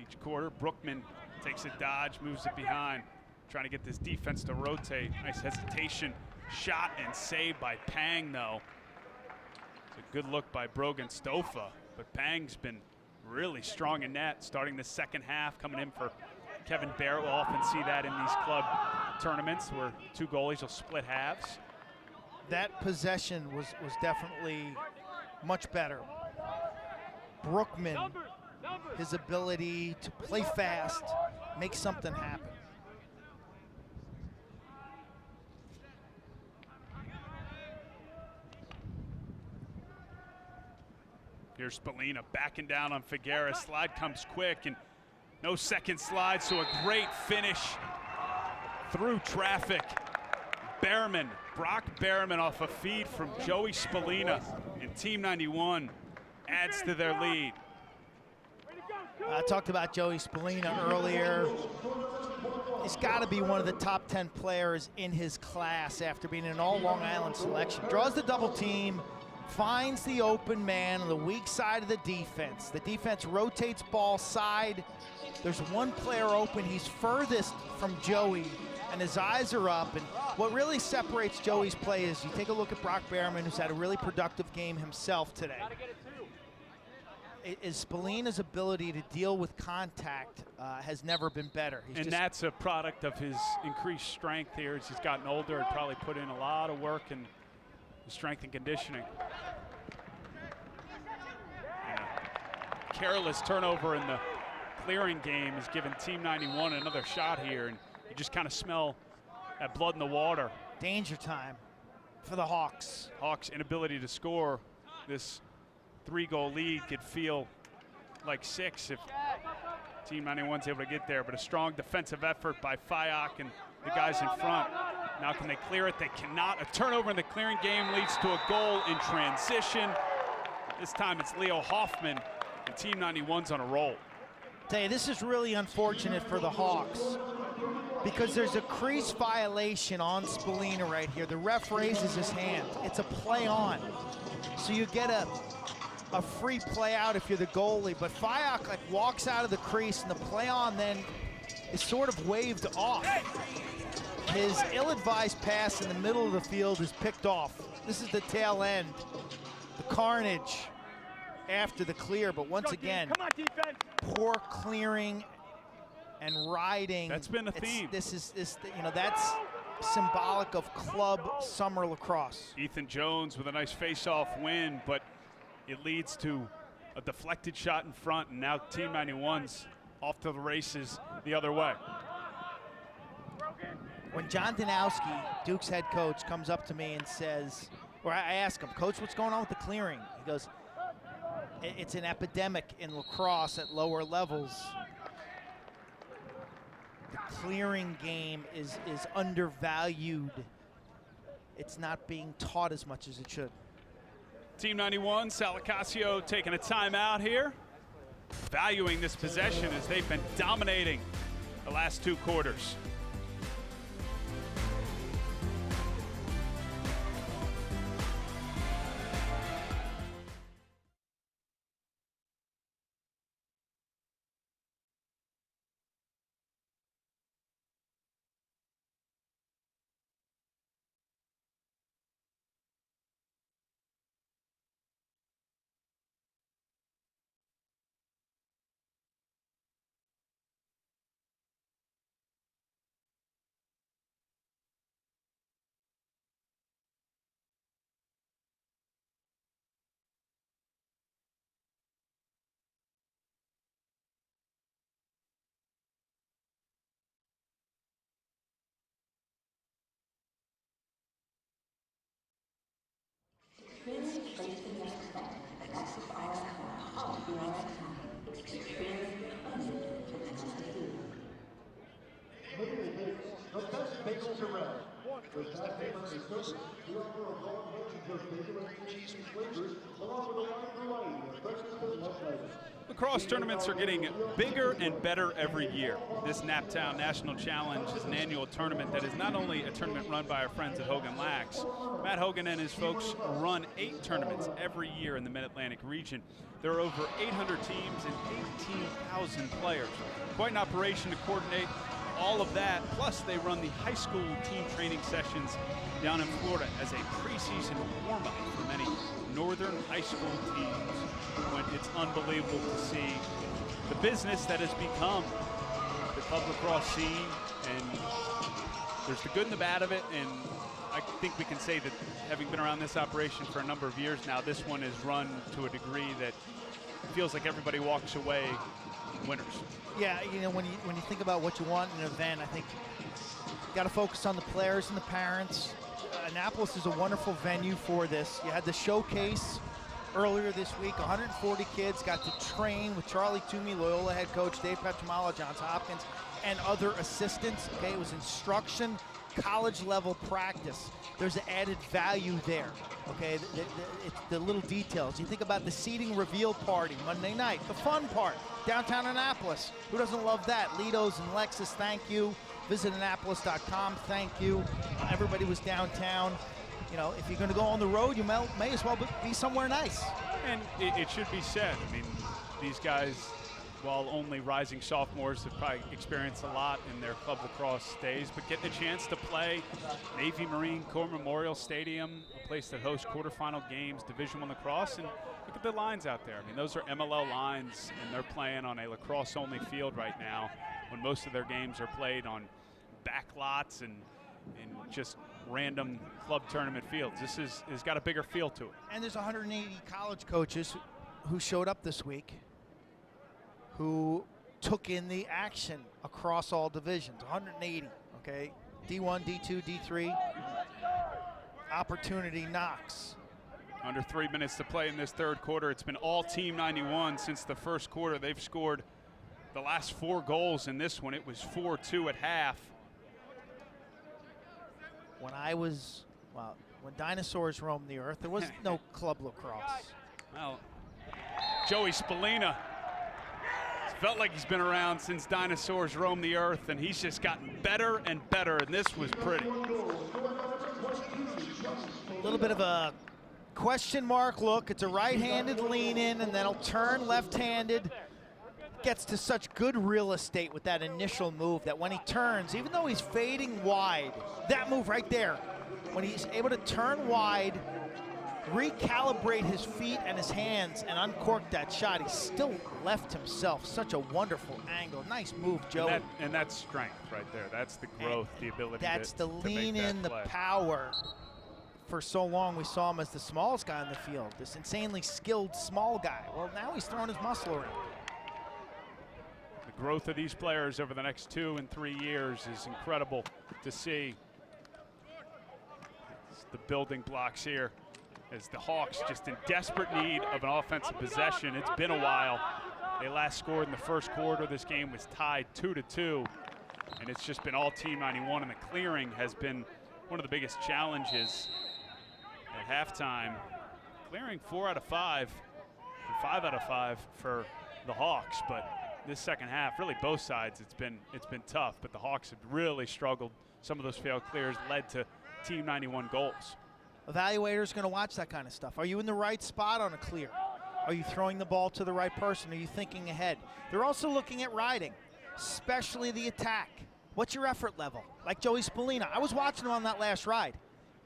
Each quarter, Brookman takes a dodge, moves it behind, trying to get this defense to rotate. Nice hesitation, shot and saved by Pang, though. It's a good look by Brogan Stofa, but Pang's been really strong in net, starting the second half, coming in for Kevin Barrett. We'll often see that in these club tournaments where two goalies will split halves. That possession was definitely much better. Brookman, his ability to play fast, make something happen. Here's Spallina backing down on Figueres. Slide comes quick, and No second slide, so a great finish through traffic. Brock Behrman off a feed from Joey Spallina, and Team 91 adds to their lead. I talked about Joey Spallina earlier. He's got to be one of the top 10 players in his class after being an all Long Island selection. Draws the double team, finds the open man on the weak side of the defense. The defense rotates ball side. There's one player open. He's furthest from Joey, and his eyes are up. And what really separates Joey's play is you take a look at Brock Behrman, who's had a really productive game himself today. Is Spallina's ability to deal with contact has never been better. And that's a product of his increased strength here as he's gotten older and probably put in a lot of work in strength and conditioning. And a careless turnover in the clearing game has given Team 91 another shot here, and you just kind of smell that blood in the water. Danger time for the Hawks. Hawks' inability to score this 3-goal lead could feel like 6 if Team 91's able to get there, but a strong defensive effort by Fayok and the guys in front. Now can they clear it? They cannot. A turnover in the clearing game leads to a goal in transition. This time it's Leo Hoffman, and Team 91's on a roll. Tell you, this is really unfortunate for the Hawks because there's a crease violation on Spallina right here. The ref raises his hand. It's a play on. So you get a free play out if you're the goalie, but Fayok walks out of the crease, and the play on then is sort of waved off. His ill-advised pass in the middle of the field is picked off. This is the tail end, the carnage after the clear, but once again, poor clearing and riding. That's been a theme. That's symbolic of club summer lacrosse. Ethan Jones with a nice face-off win, but it leads to a deflected shot in front, and now Team 91's off to the races the other way. When John Danowski, Duke's head coach, comes up to me and says, or I ask him, Coach, what's going on with the clearing? He goes, it's an epidemic in lacrosse at lower levels. The clearing game is undervalued. It's not being taught as much as it should. Team 91, Salacasio taking a timeout here, valuing this possession as they've been dominating the last 2 quarters. Lacrosse tournaments are getting bigger and better every year. This Naptown National Challenge is an annual tournament that is not only a tournament run by our friends at Hogan Lax. Matt Hogan and his folks run 8 tournaments every year in the Mid-Atlantic region. There are over 800 teams and 18,000 players. Quite an operation to coordinate all of that. Plus, they run the high school team training sessions down in Florida as a preseason warm-up for many northern high school teams. When it's unbelievable to see the business that has become the club lacrosse scene, and there's the good and the bad of it, and I think we can say that having been around this operation for a number of years now, this one is run to a degree that feels like everybody walks away winners. Yeah, you know, when you think about what you want in an event, I think you got to focus on the players and the parents. Annapolis is a wonderful venue for this. You had the showcase earlier this week. 140 kids got to train with Charlie Toomey, Loyola head coach, Dave Petramala, Johns Hopkins, and other assistants. Okay, it was instruction, college-level practice. There's an added value there. Okay, it's the little details. You think about the seating reveal party Monday night, the fun part, downtown Annapolis. Who doesn't love that? Lido's and Lexus, thank you. Visit Annapolis.com, thank you. Everybody was downtown. You know, if you're going to go on the road, you may as well be somewhere nice. And it should be said, I mean, these guys, while only rising sophomores, have probably experienced a lot in their club lacrosse days, but getting a chance to play Navy Marine Corps Memorial Stadium, a place that hosts quarterfinal games, Division I lacrosse, and look at the lines out there. I mean, those are MLL lines, and they're playing on a lacrosse-only field right now when most of their games are played on back lots and just random club tournament fields. This has got a bigger feel to it. And there's 180 college coaches who showed up this week who took in the action across all divisions. 180, okay? D1, D2, D3. Opportunity knocks. Under 3 minutes to play in this third quarter. It's been all Team 91 since the first quarter. They've scored the last 4 goals in this one. It was 4-2 at half. When dinosaurs roamed the earth, there was no club lacrosse. Well, Joey Spallina, felt like he's been around since dinosaurs roamed the earth, and he's just gotten better and better, and this was pretty. A little bit of a question mark look. It's a right-handed lean in, and then he'll turn left-handed. Gets to such good real estate with that initial move that when he turns, even though he's fading wide, that move right there, when he's able to turn wide, recalibrate his feet and his hands and uncork that shot, he still left himself such a wonderful angle. Nice move, Joey. And that's strength right there. That's the growth, the ability that's to lean make in, the play. power. For so long, we saw him as the smallest guy on the field, this insanely skilled small guy. Well, now he's throwing his muscle around. The growth of these players over the next 2 and 3 years is incredible to see. It's the building blocks here as the Hawks just in desperate need of an offensive possession. It's been a while. They last scored in the first quarter. This game was tied 2-2, and it's just been all Team 91, and the clearing has been one of the biggest challenges at halftime. Clearing 4 out of 5 and 5 out of 5 for the Hawks, but this second half, really both sides, it's been tough, but the Hawks have really struggled. Some of those failed clears led to Team 91 goals. Evaluators going to watch that kind of stuff. Are you in the right spot on a clear? Are you throwing the ball to the right person? Are you thinking ahead? They're also looking at riding, especially the attack. What's your effort level? Like Joey Spallina. I was watching him on that last ride.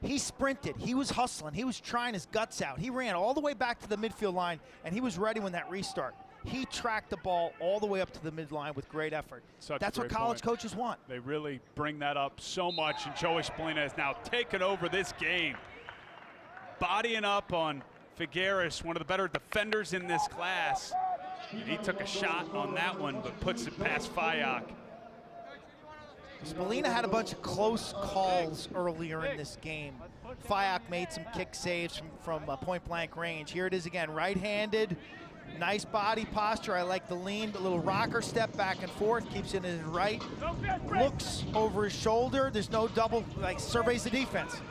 He sprinted. He was hustling. He was trying his guts out. He ran all the way back to the midfield line, and he was ready when that restart. He tracked the ball all the way up to the midline with great effort. That's what college coaches want. They really bring that up so much, and Joey Spallina has now taken over this game. Bodying up on Figueres, one of the better defenders in this class. And he took a shot on that one, but puts it past Fayak. Spallina had a bunch of close calls earlier in this game. Fayak made some kick saves from point-blank range. Here it is again, right-handed. Nice body posture. I like the lean, the little rocker step back and forth, keeps it in his right, looks over his shoulder. There's no double, like surveys the defense,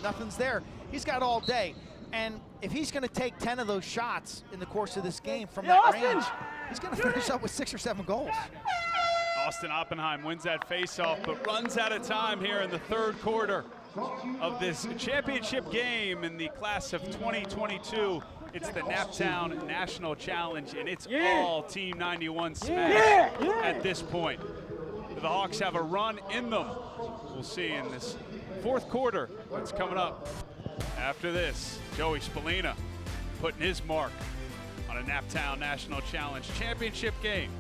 nothing's there. He's got all day. And if he's gonna take 10 of those shots in the course of this game from that range, he's gonna finish up with 6 or 7 goals. Austin Oppenheim wins that faceoff, but runs out of time here in the third quarter of this championship game in the class of 2022. It's the Naptown National Challenge, and it's all Team 91Smash at this point. The Hawks have a run in them. We'll see in this fourth quarter that's coming up. After this, Joey Spallina putting his mark on a Naptown National Challenge championship game.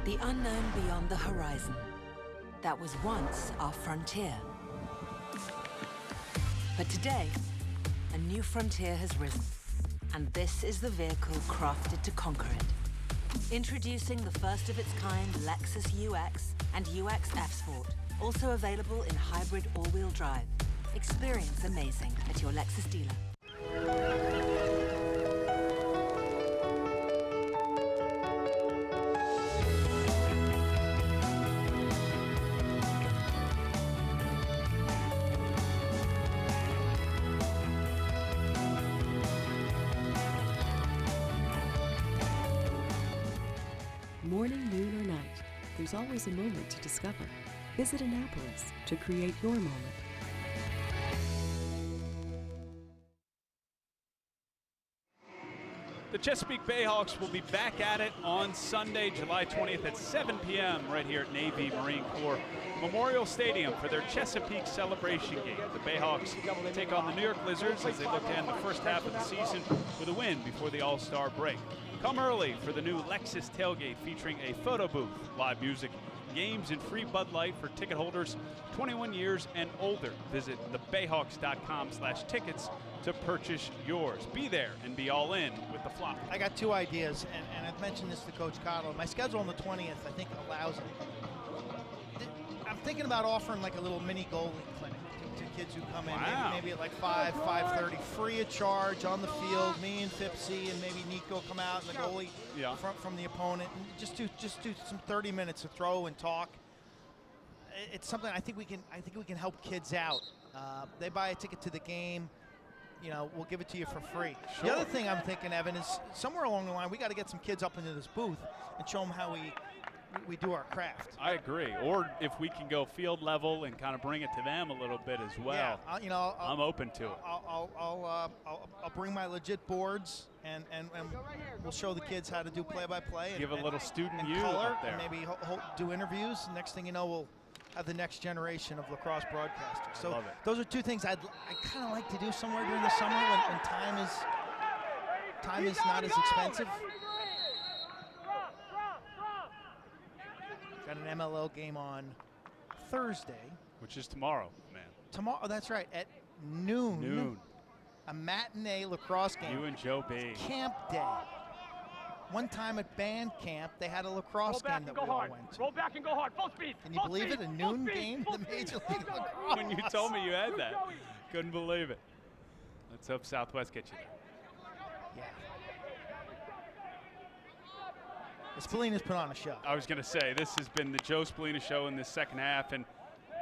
The unknown beyond the horizon. That was once our frontier. But today, a new frontier has risen, and this is the vehicle crafted to conquer it. Introducing the first of its kind Lexus UX and UX F Sport, also available in hybrid all-wheel drive. Experience amazing at your Lexus dealer. Morning, noon, or night, there's always a moment to discover. Visit Annapolis to create your moment. The Chesapeake Bayhawks will be back at it on Sunday, July 20th at 7 p.m. right here at Navy Marine Corps Memorial Stadium for their Chesapeake celebration game. The Bayhawks take on the New York Lizards as they look to end the first half of the season with a win before the All-Star break. Come early for the new Lexus tailgate featuring a photo booth, live music, games, and free Bud Light for ticket holders 21 years and older. Visit thebayhawks.com/tickets to purchase yours. Be there and be all in with the flock. I got two ideas, and I've mentioned this to Coach Cottle. My schedule on the 20th, I think, allows it. I'm thinking about offering like a little mini goalie clinic to kids who come in, maybe at like 5:30, free of charge on the field. Me and Fipsy and maybe Nico come out and the goalie from the opponent, and just do some 30 minutes of throw and talk. It's something I think we can help kids out. They buy a ticket to the game. You know, we'll give it to you for free. Sure. The other thing I'm thinking, Evan, is somewhere along the line we got to get some kids up into this booth and show them how we do our craft. I agree. Or if we can go field level and kind of bring it to them a little bit as well. Yeah, I'm open to it. I'll bring my legit boards and we'll show the kids how to do play-by-play. Give a little student and you color, up there. and maybe do interviews. Next thing you know, we'll have the next generation of lacrosse broadcasters. So love it. Those are two things I kind of like to do somewhere during the summer when time is not as expensive. Got an MLL game on Thursday. Which is tomorrow, man. Tomorrow, that's right, at noon. A matinee lacrosse game. You and Joe B. Camp day. One time at band camp, they had a lacrosse game that we all went to. Roll back and go hard. Full speed. Can you believe it? A noon game in the Major League Lacrosse. When you told me you had that, couldn't believe it. Let's hope Southwest gets you there. Yeah. Spalina's put on a show. I was going to say, this has been the Joe Spalina show in this second half, and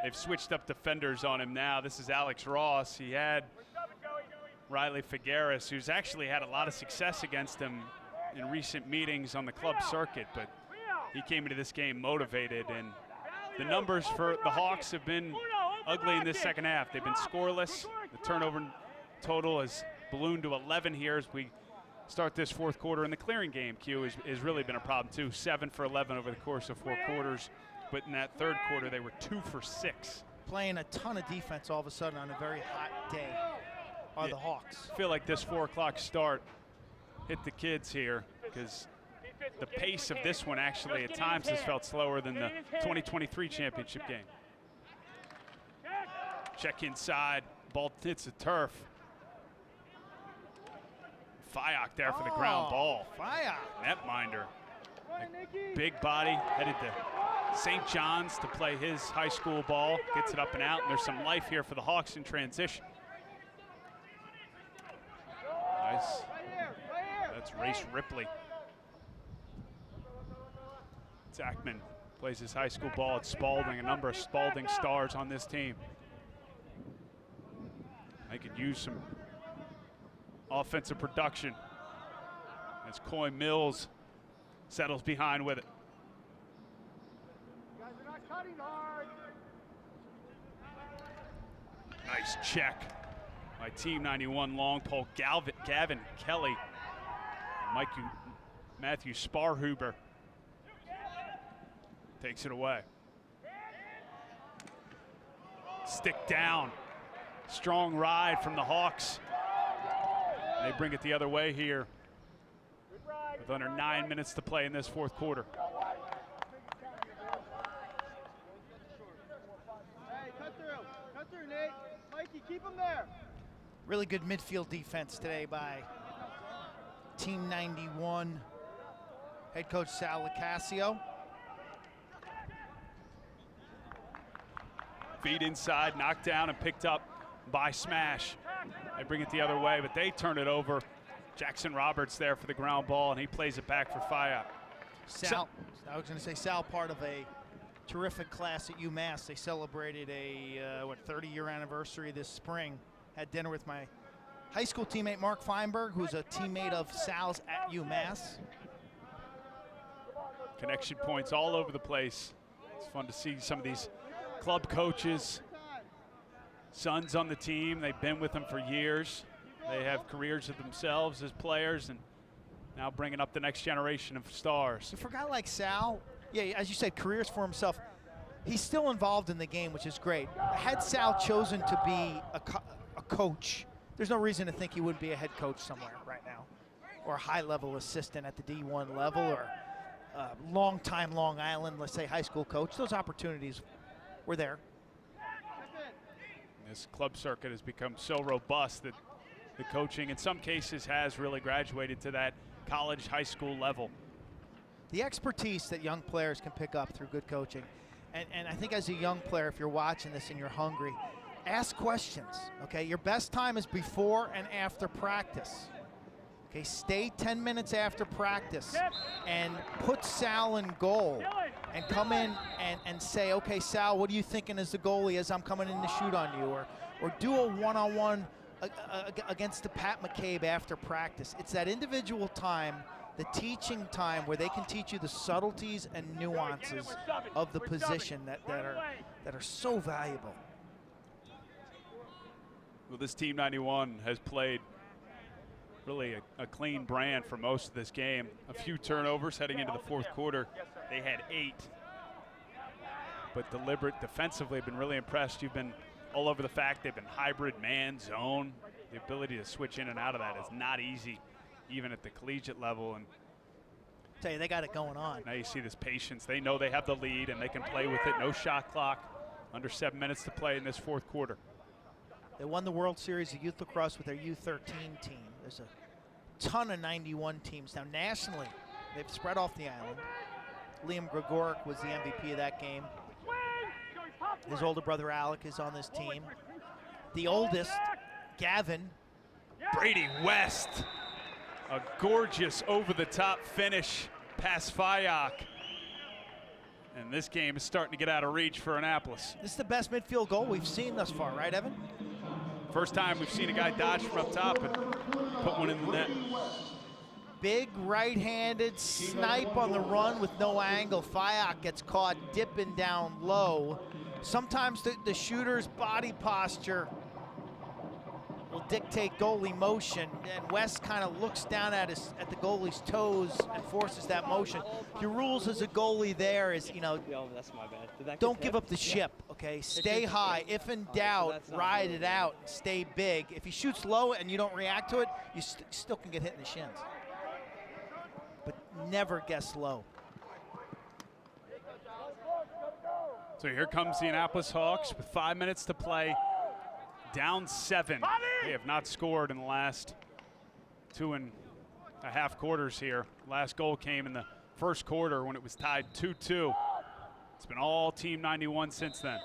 they've switched up defenders on him now. This is Alex Ross. He had Riley Figueres, who's actually had a lot of success against him in recent meetings on the club circuit, but he came into this game motivated, and the numbers for the Hawks have been ugly in this second half. They've been scoreless. The turnover total has ballooned to 11 here as we start this fourth quarter. In the clearing game, Q has really been a problem too. 7 for 11 over the course of 4 quarters, but in that third quarter they were 2 for 6. Playing a ton of defense all of a sudden on a very hot day are the Hawks. I feel like this 4 o'clock start hit the kids here because the pace of this one actually at times has felt slower than the 2023 championship game. Check inside, ball hits the turf. Fayok there for the ground ball. Fayok. Netminder. Big body, headed to St. John's to play his high school ball. Gets it up and out, and there's some life here for the Hawks in transition. Nice. That's Race Ripley. Zachman plays his high school ball at Spalding. A number of Spalding stars on this team. They could use some offensive production as Coy Mills settles behind with it. You guys are not cutting hard. Nice check by Team 91 long pole. Gavin Kelly, Matthew Sparhuber takes it away. Stick down. Strong ride from the Hawks. They bring it the other way here with under 9 minutes to play in this fourth quarter. Hey, cut through, Nate. Mikey, Keep them there. Really good midfield defense today by Team 91 head coach Sal Licasio. Feed inside, knocked down and picked up by Smash. They bring it the other way, but they turn it over. Jackson Roberts there for the ground ball, and he plays it back for Fayok. Sal, I was going to say Sal, part of a terrific class at UMass. They celebrated a 30-year anniversary this spring. Had dinner with my high school teammate Mark Feinberg, who's a teammate of Sal's at UMass. Connection points all over the place. It's fun to see some of these club coaches, sons on the team. They've been with them for years. They have careers of themselves as players, and now bringing up the next generation of stars. For a guy like Sal, yeah, as you said, careers for himself. He's still involved in the game, which is great. Had Sal chosen to be a coach, there's no reason to think he wouldn't be a head coach somewhere right now, or a high-level assistant at the D1 level, or long-time Long Island, let's say, high school coach. Those opportunities were there. This club circuit has become so robust that the coaching in some cases has really graduated to that college, high school level. The expertise that young players can pick up through good coaching. And I think as a young player, if you're watching this and you're hungry, ask questions, okay? Your best time is before and after practice. Okay, stay 10 minutes after practice and put Sal in goal and come in and say, okay, Sal, what are you thinking as the goalie as I'm coming in to shoot on you? Or do a one-on-one against the Pat McCabe after practice. It's that individual time, the teaching time, where they can teach you the subtleties and nuances of the position that are so valuable. Well, this Team 91 has played really a clean brand for most of this game. A few turnovers heading into the fourth quarter. They had 8. But deliberate defensively, been really impressed. You've been all over the fact they've been hybrid man, zone. The ability to switch in and out of that is not easy, even at the collegiate level. And tell you, they got it going on. now you see this patience. They know they have the lead and they can play with it. No shot clock. Under 7 minutes to play in this fourth quarter. They won the World Series of Youth Lacrosse with their U13 team. There's a ton of 91 teams. Now nationally, they've spread off the island. Liam Gregoric was the MVP of that game. His older brother Alec is on this team. The oldest, Gavin. Brady West, a gorgeous over-the-top finish past Fayok. And this game is starting to get out of reach for Annapolis. This is the best midfield goal we've seen thus far, right, Evan? First time we've seen a guy dodge from up top and put one in the net. Big right-handed snipe on the run with no angle. Fayok gets caught dipping down low. Sometimes the shooter's body posture will dictate goalie motion, and West kind of looks down at the goalie's toes and forces that motion. Your rules as a goalie there is, That's my bad. Don't give up the ship, okay? Stay high. If in doubt, ride it out and stay big. If he shoots low and you don't react to it, you still can get hit in the shins. But never guess low. So here comes the Annapolis Hawks with 5 minutes to play. Down 7. They have not scored in the last 2.5 quarters here. Last goal came in the first quarter when it was tied 2-2. It's been all Team 91 since then.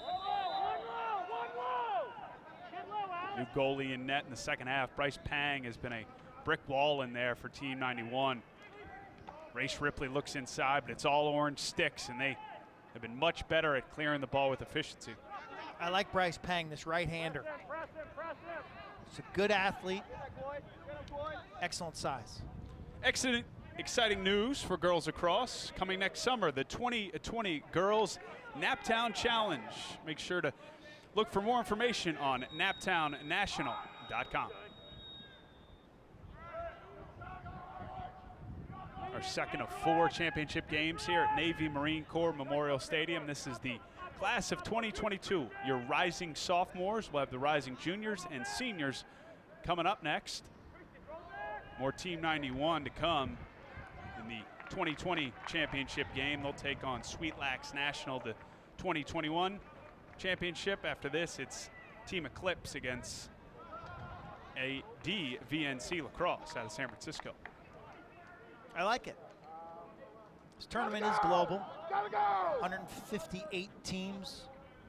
New goalie in net in the second half. Bryce Pang has been a brick wall in there for Team 91. Race Ripley looks inside, but it's all orange sticks, and they have been much better at clearing the ball with efficiency. I like Bryce Pang, this right-hander. He's a good athlete, excellent size. Excellent, exciting news for girls across. Coming next summer, the 2020 Girls Naptown Challenge. Make sure to look for more information on naptownnational.com. Our second of 4 championship games here at Navy Marine Corps Memorial Stadium. This is the class of 2022. Your rising sophomores. We'll have the rising juniors and seniors coming up next. More Team 91 to come in the 2020 championship game. They'll take on Sweet Lax National, the 2021 championship. After this, it's Team Eclipse against a DVNC Lacrosse out of San Francisco. I like it. This tournament is global. 158 teams.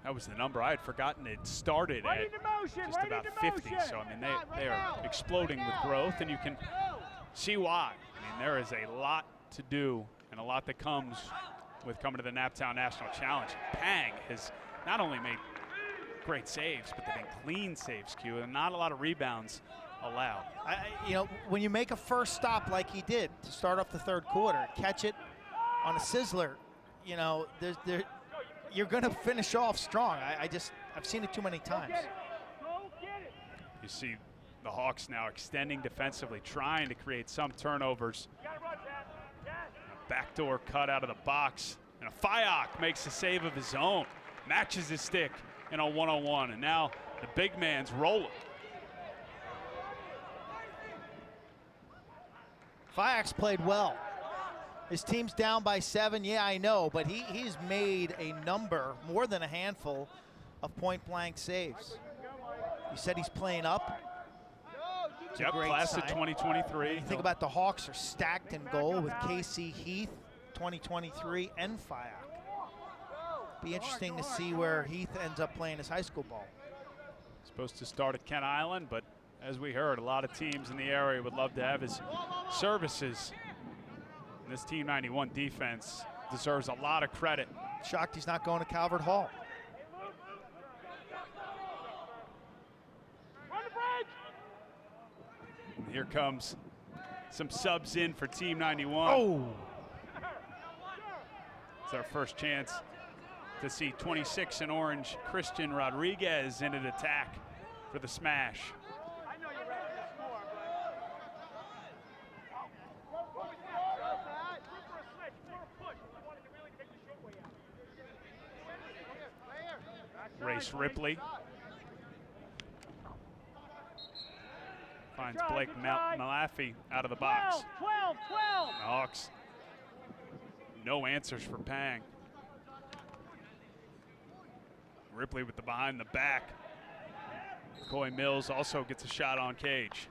That was the number. I had forgotten it started at just about 50. So, I mean, they are exploding with growth, and you can see why. I mean, there is a lot to do and a lot that comes with coming to the Naptown National Challenge. Pang has not only made great saves, but they've been clean saves, Q, and not a lot of rebounds allowed. You know, when you make a first stop like he did to start off the third quarter, catch it on a sizzler, you know, you're going to finish off strong. I've seen it too many times. You see the Hawks now extending defensively, trying to create some turnovers. A backdoor cut out of the box, and a Fayok makes a save of his own, matches his stick in a one-on-one, and now the big man's rolling. Fayok's played well. His team's down by 7, yeah, I know, but he's made a number, more than a handful, of point-blank saves. You said he's playing up. Yep, class of 2023. You think about the Hawks are stacked in goal with KC Heath, 2023, and Fayok. Be interesting to see where Heath ends up playing his high school ball. Supposed to start at Kent Island, but as we heard, a lot of teams in the area would love to have his services. And this Team 91 defense deserves a lot of credit. Shocked he's not going to Calvert Hall. And here comes some subs in for Team 91. Oh! It's our first chance to see 26 in orange Christian Rodriguez in an attack for the Smash. Race Ripley finds Blake Malafi out of the box. 12. The Hawks, no answers for Pang. Ripley with the behind the back. Coy Mills also gets a shot on cage.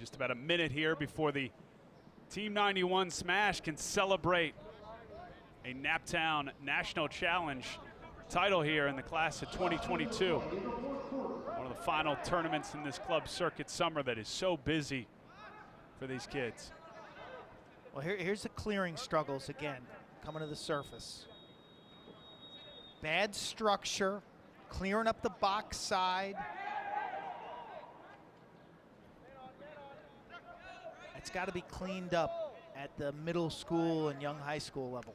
Just about a minute here before the Team 91 Smash can celebrate a Naptown National Challenge title here in the class of 2022. One of the final tournaments in this club circuit summer that is so busy for these kids. Well, here's the clearing struggles again, coming to the surface. Bad structure, clearing up the box side. It's got to be cleaned up at the middle school and young high school level.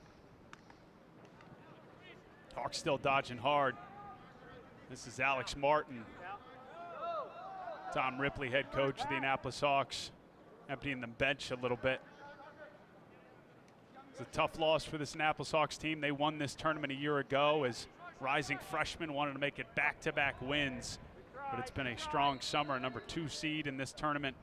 Hawks still dodging hard. This is Alex Martin. Tom Ripley, head coach of the Annapolis Hawks, emptying the bench a little bit. It's a tough loss for this Annapolis Hawks team. They won this tournament a year ago as rising freshmen, wanted to make it back-to-back wins. But it's been a strong summer, number 2 seed in this tournament.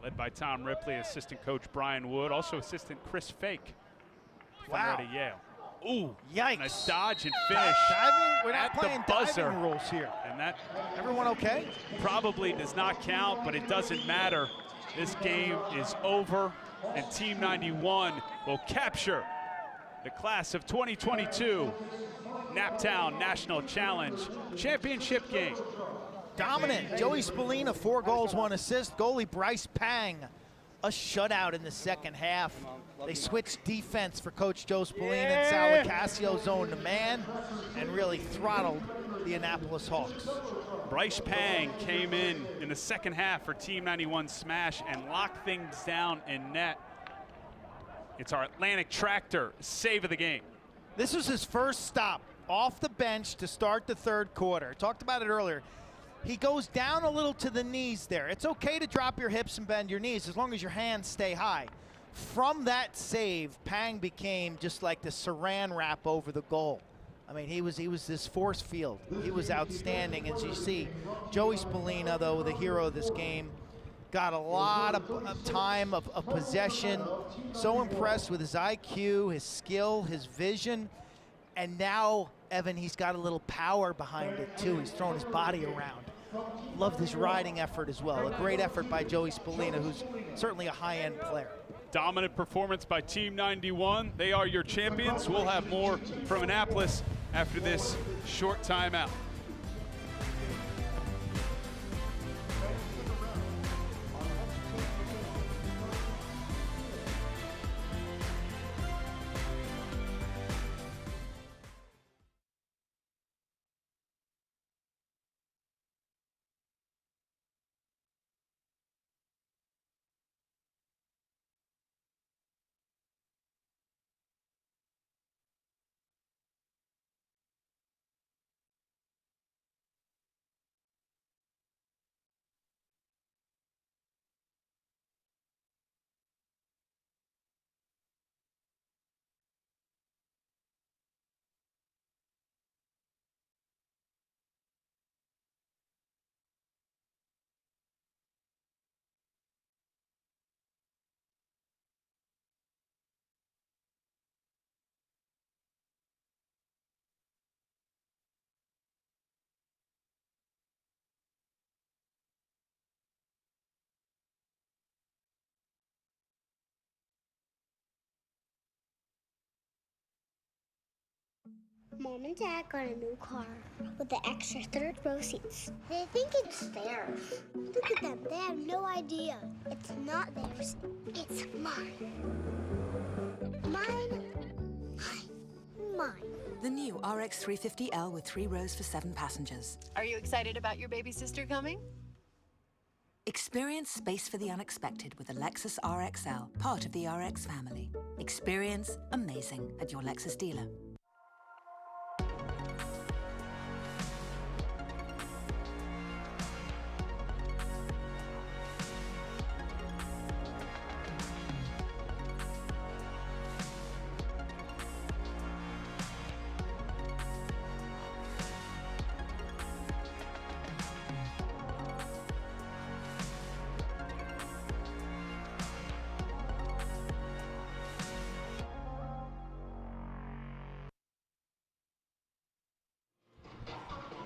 Led by Tom Ripley, assistant coach Brian Wood, also assistant Chris Fake. Wow. Out of Yale. Ooh, yikes. Nice dodge and finish. We're not playing diving rules here. And that everyone okay? Probably does not count, but it doesn't matter. This game is over, and Team 91 will capture the class of 2022 Naptown National Challenge Championship game. Dominant. Joey Spallina, 4 goals, 1 assist. Goalie Bryce Pang, a shutout in the second half. They switched defense for Coach Joe Spallina and Sal Licasio zone to man and really throttled the Annapolis Hawks. Bryce Pang came in the second half for Team 91 Smash and locked things down in net. It's our Atlantic Tractor save of the game. This was his first stop off the bench to start the third quarter. Talked about it earlier. He goes down a little to the knees there. It's okay to drop your hips and bend your knees as long as your hands stay high. From that save, Pang became just like the saran wrap over the goal. I mean, he was this force field. He was outstanding. As you see, Joey Spallina, though, the hero of this game, got a lot of time of possession. So impressed with his IQ, his skill, his vision. And now, Evan, he's got a little power behind it too. He's throwing his body around. Loved his riding effort as well. A great effort by Joey Spallina, who's certainly a high-end player. Dominant performance by Team 91. They are your champions. We'll have more from Annapolis after this short timeout. Mom and Dad got a new car with the extra third row seats. They think it's theirs. Look at them. They have no idea. It's not theirs. It's mine. Mine. Mine. Mine. The new RX 350L with 3 rows for 7 passengers. Are you excited about your baby sister coming? Experience space for the unexpected with a Lexus RXL, part of the RX family. Experience amazing at your Lexus dealer.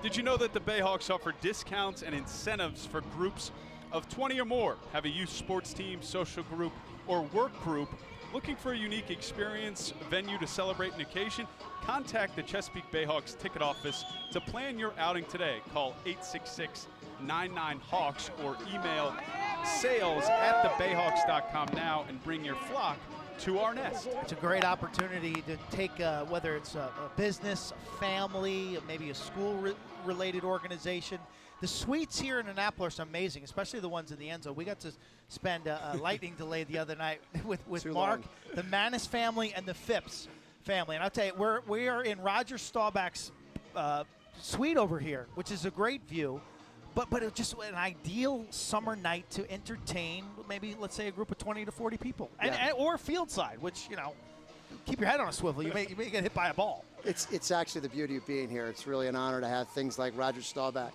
Did you know that the Bayhawks offer discounts and incentives for groups of 20 or more? Have a youth sports team, social group, or work group looking for a unique experience, venue to celebrate an occasion? Contact the Chesapeake Bayhawks ticket office to plan your outing today. Call 866-99-HAWKS or email sales@thebayhawks.com now and bring your flock to our nest. It's a great opportunity to take, whether it's a business, a family, maybe a school-related organization. The suites here in Annapolis are amazing, especially the ones in the end zone. We got to spend a lightning delay the other night with Mark, the Manis family, and the Phipps family. And I'll tell you, we are in Roger Staubach's suite over here, which is a great view. But it's just an ideal summer night to entertain maybe, let's say, a group of 20 to 40 people. Or field side, which, you know, keep your head on a swivel. You may get hit by a ball. It's actually the beauty of being here. It's really an honor to have things like Roger Staubach,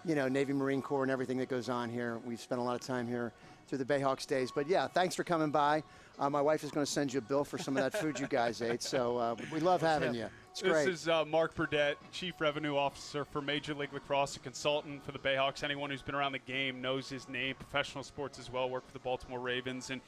you know, Navy Marine Corps and everything that goes on here. We've spent a lot of time here through the Bayhawks days. But, yeah, thanks for coming by. My wife is going to send you a bill for some of that food you guys ate. So we love having you. It's great. This is Mark Burdett, Chief Revenue Officer for Major League Lacrosse, a consultant for the Bayhawks. Anyone who's been around the game knows his name. Professional sports as well, worked for the Baltimore Ravens. And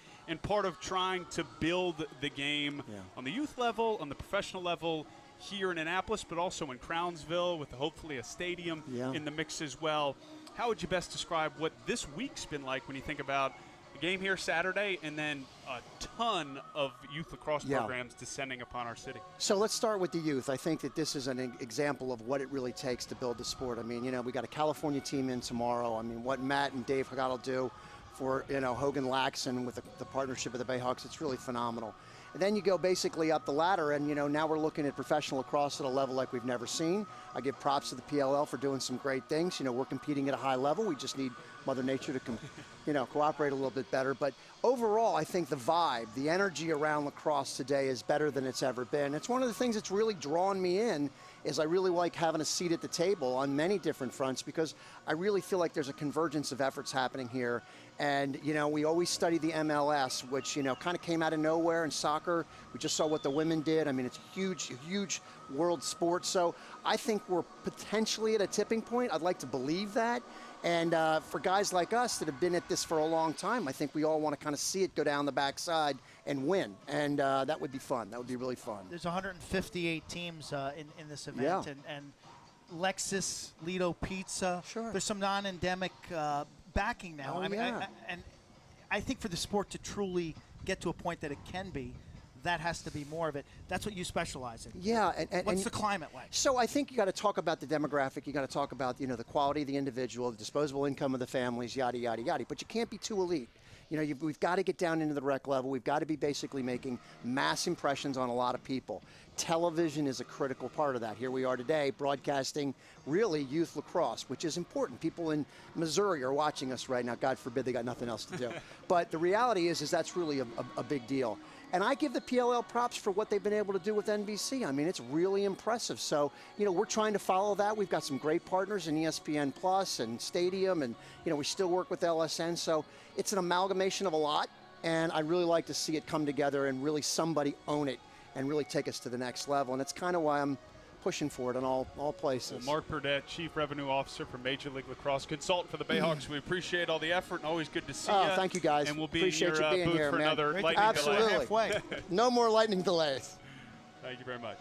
part of trying to build the game on the youth level, on the professional level here in Annapolis, but also in Crownsville with hopefully a stadium in the mix as well. How would you best describe what this week's been like when you think about the game here Saturday and then a ton of youth lacrosse programs descending upon our city? So let's start with the youth. I think that this is an example of what it really takes to build the sport. I mean, you know, we got a California team in tomorrow. I mean, what Matt and Dave got to do for, you know, Hogan Laxon with the partnership of the Bayhawks, it's really phenomenal. And then you go basically up the ladder, and, you know, now we're looking at professional lacrosse at a level like we've never seen. I give props to the PLL for doing some great things. You know, we're competing at a high level. We just need Mother Nature to, you know, cooperate a little bit better. But overall, I think the vibe, the energy around lacrosse today is better than it's ever been. It's one of the things that's really drawn me in is I really like having a seat at the table on many different fronts, because I really feel like there's a convergence of efforts happening here. And, you know, we always study the MLS, which, you know, kind of came out of nowhere in soccer. We just saw what the women did. I mean, it's a huge world sport. So I think we're potentially at a tipping point. I'd like to believe that. And for guys like us that have been at this for a long time, I think we all want to kind of see it go down the backside and win. And that would be fun. That would be really fun. There's 158 teams in this event. Yeah. And Lexus, Lido Pizza. Sure. There's some non-endemic backing now. Oh, I mean, yeah. I think for the sport to truly get to a point that it can be, that has to be more of it. That's what you specialize in. Yeah. What's the climate like? So I think you got to talk about the demographic. You got to talk about, you know, the quality of the individual, the disposable income of the families, yada, yada, yada. But you can't be too elite. You know, we've got to get down into the rec level. We've got to be basically making mass impressions on a lot of people. Television is a critical part of that. Here we are today broadcasting really youth lacrosse, which is important. People in Missouri are watching us right now. God forbid they got nothing else to do. But the reality is that's really a big deal. And I give the PLL props for what they've been able to do with NBC. I mean, it's really impressive. So, you know, we're trying to follow that. We've got some great partners in ESPN Plus and Stadium, and, you know, we still work with LSN. So it's an amalgamation of a lot, and I'd really like to see it come together and really somebody own it and really take us to the next level. And it's kind of why I'm pushing for it in all places. Well, Mark Burdett, Chief Revenue Officer for Major League Lacrosse, consultant for the Bayhawks. We appreciate all the effort and always good to see you. Oh, thank you guys. And we'll be Appreciate in your you being booth here, for man. another lightning Absolutely. delay. No more lightning delays. Thank you very much.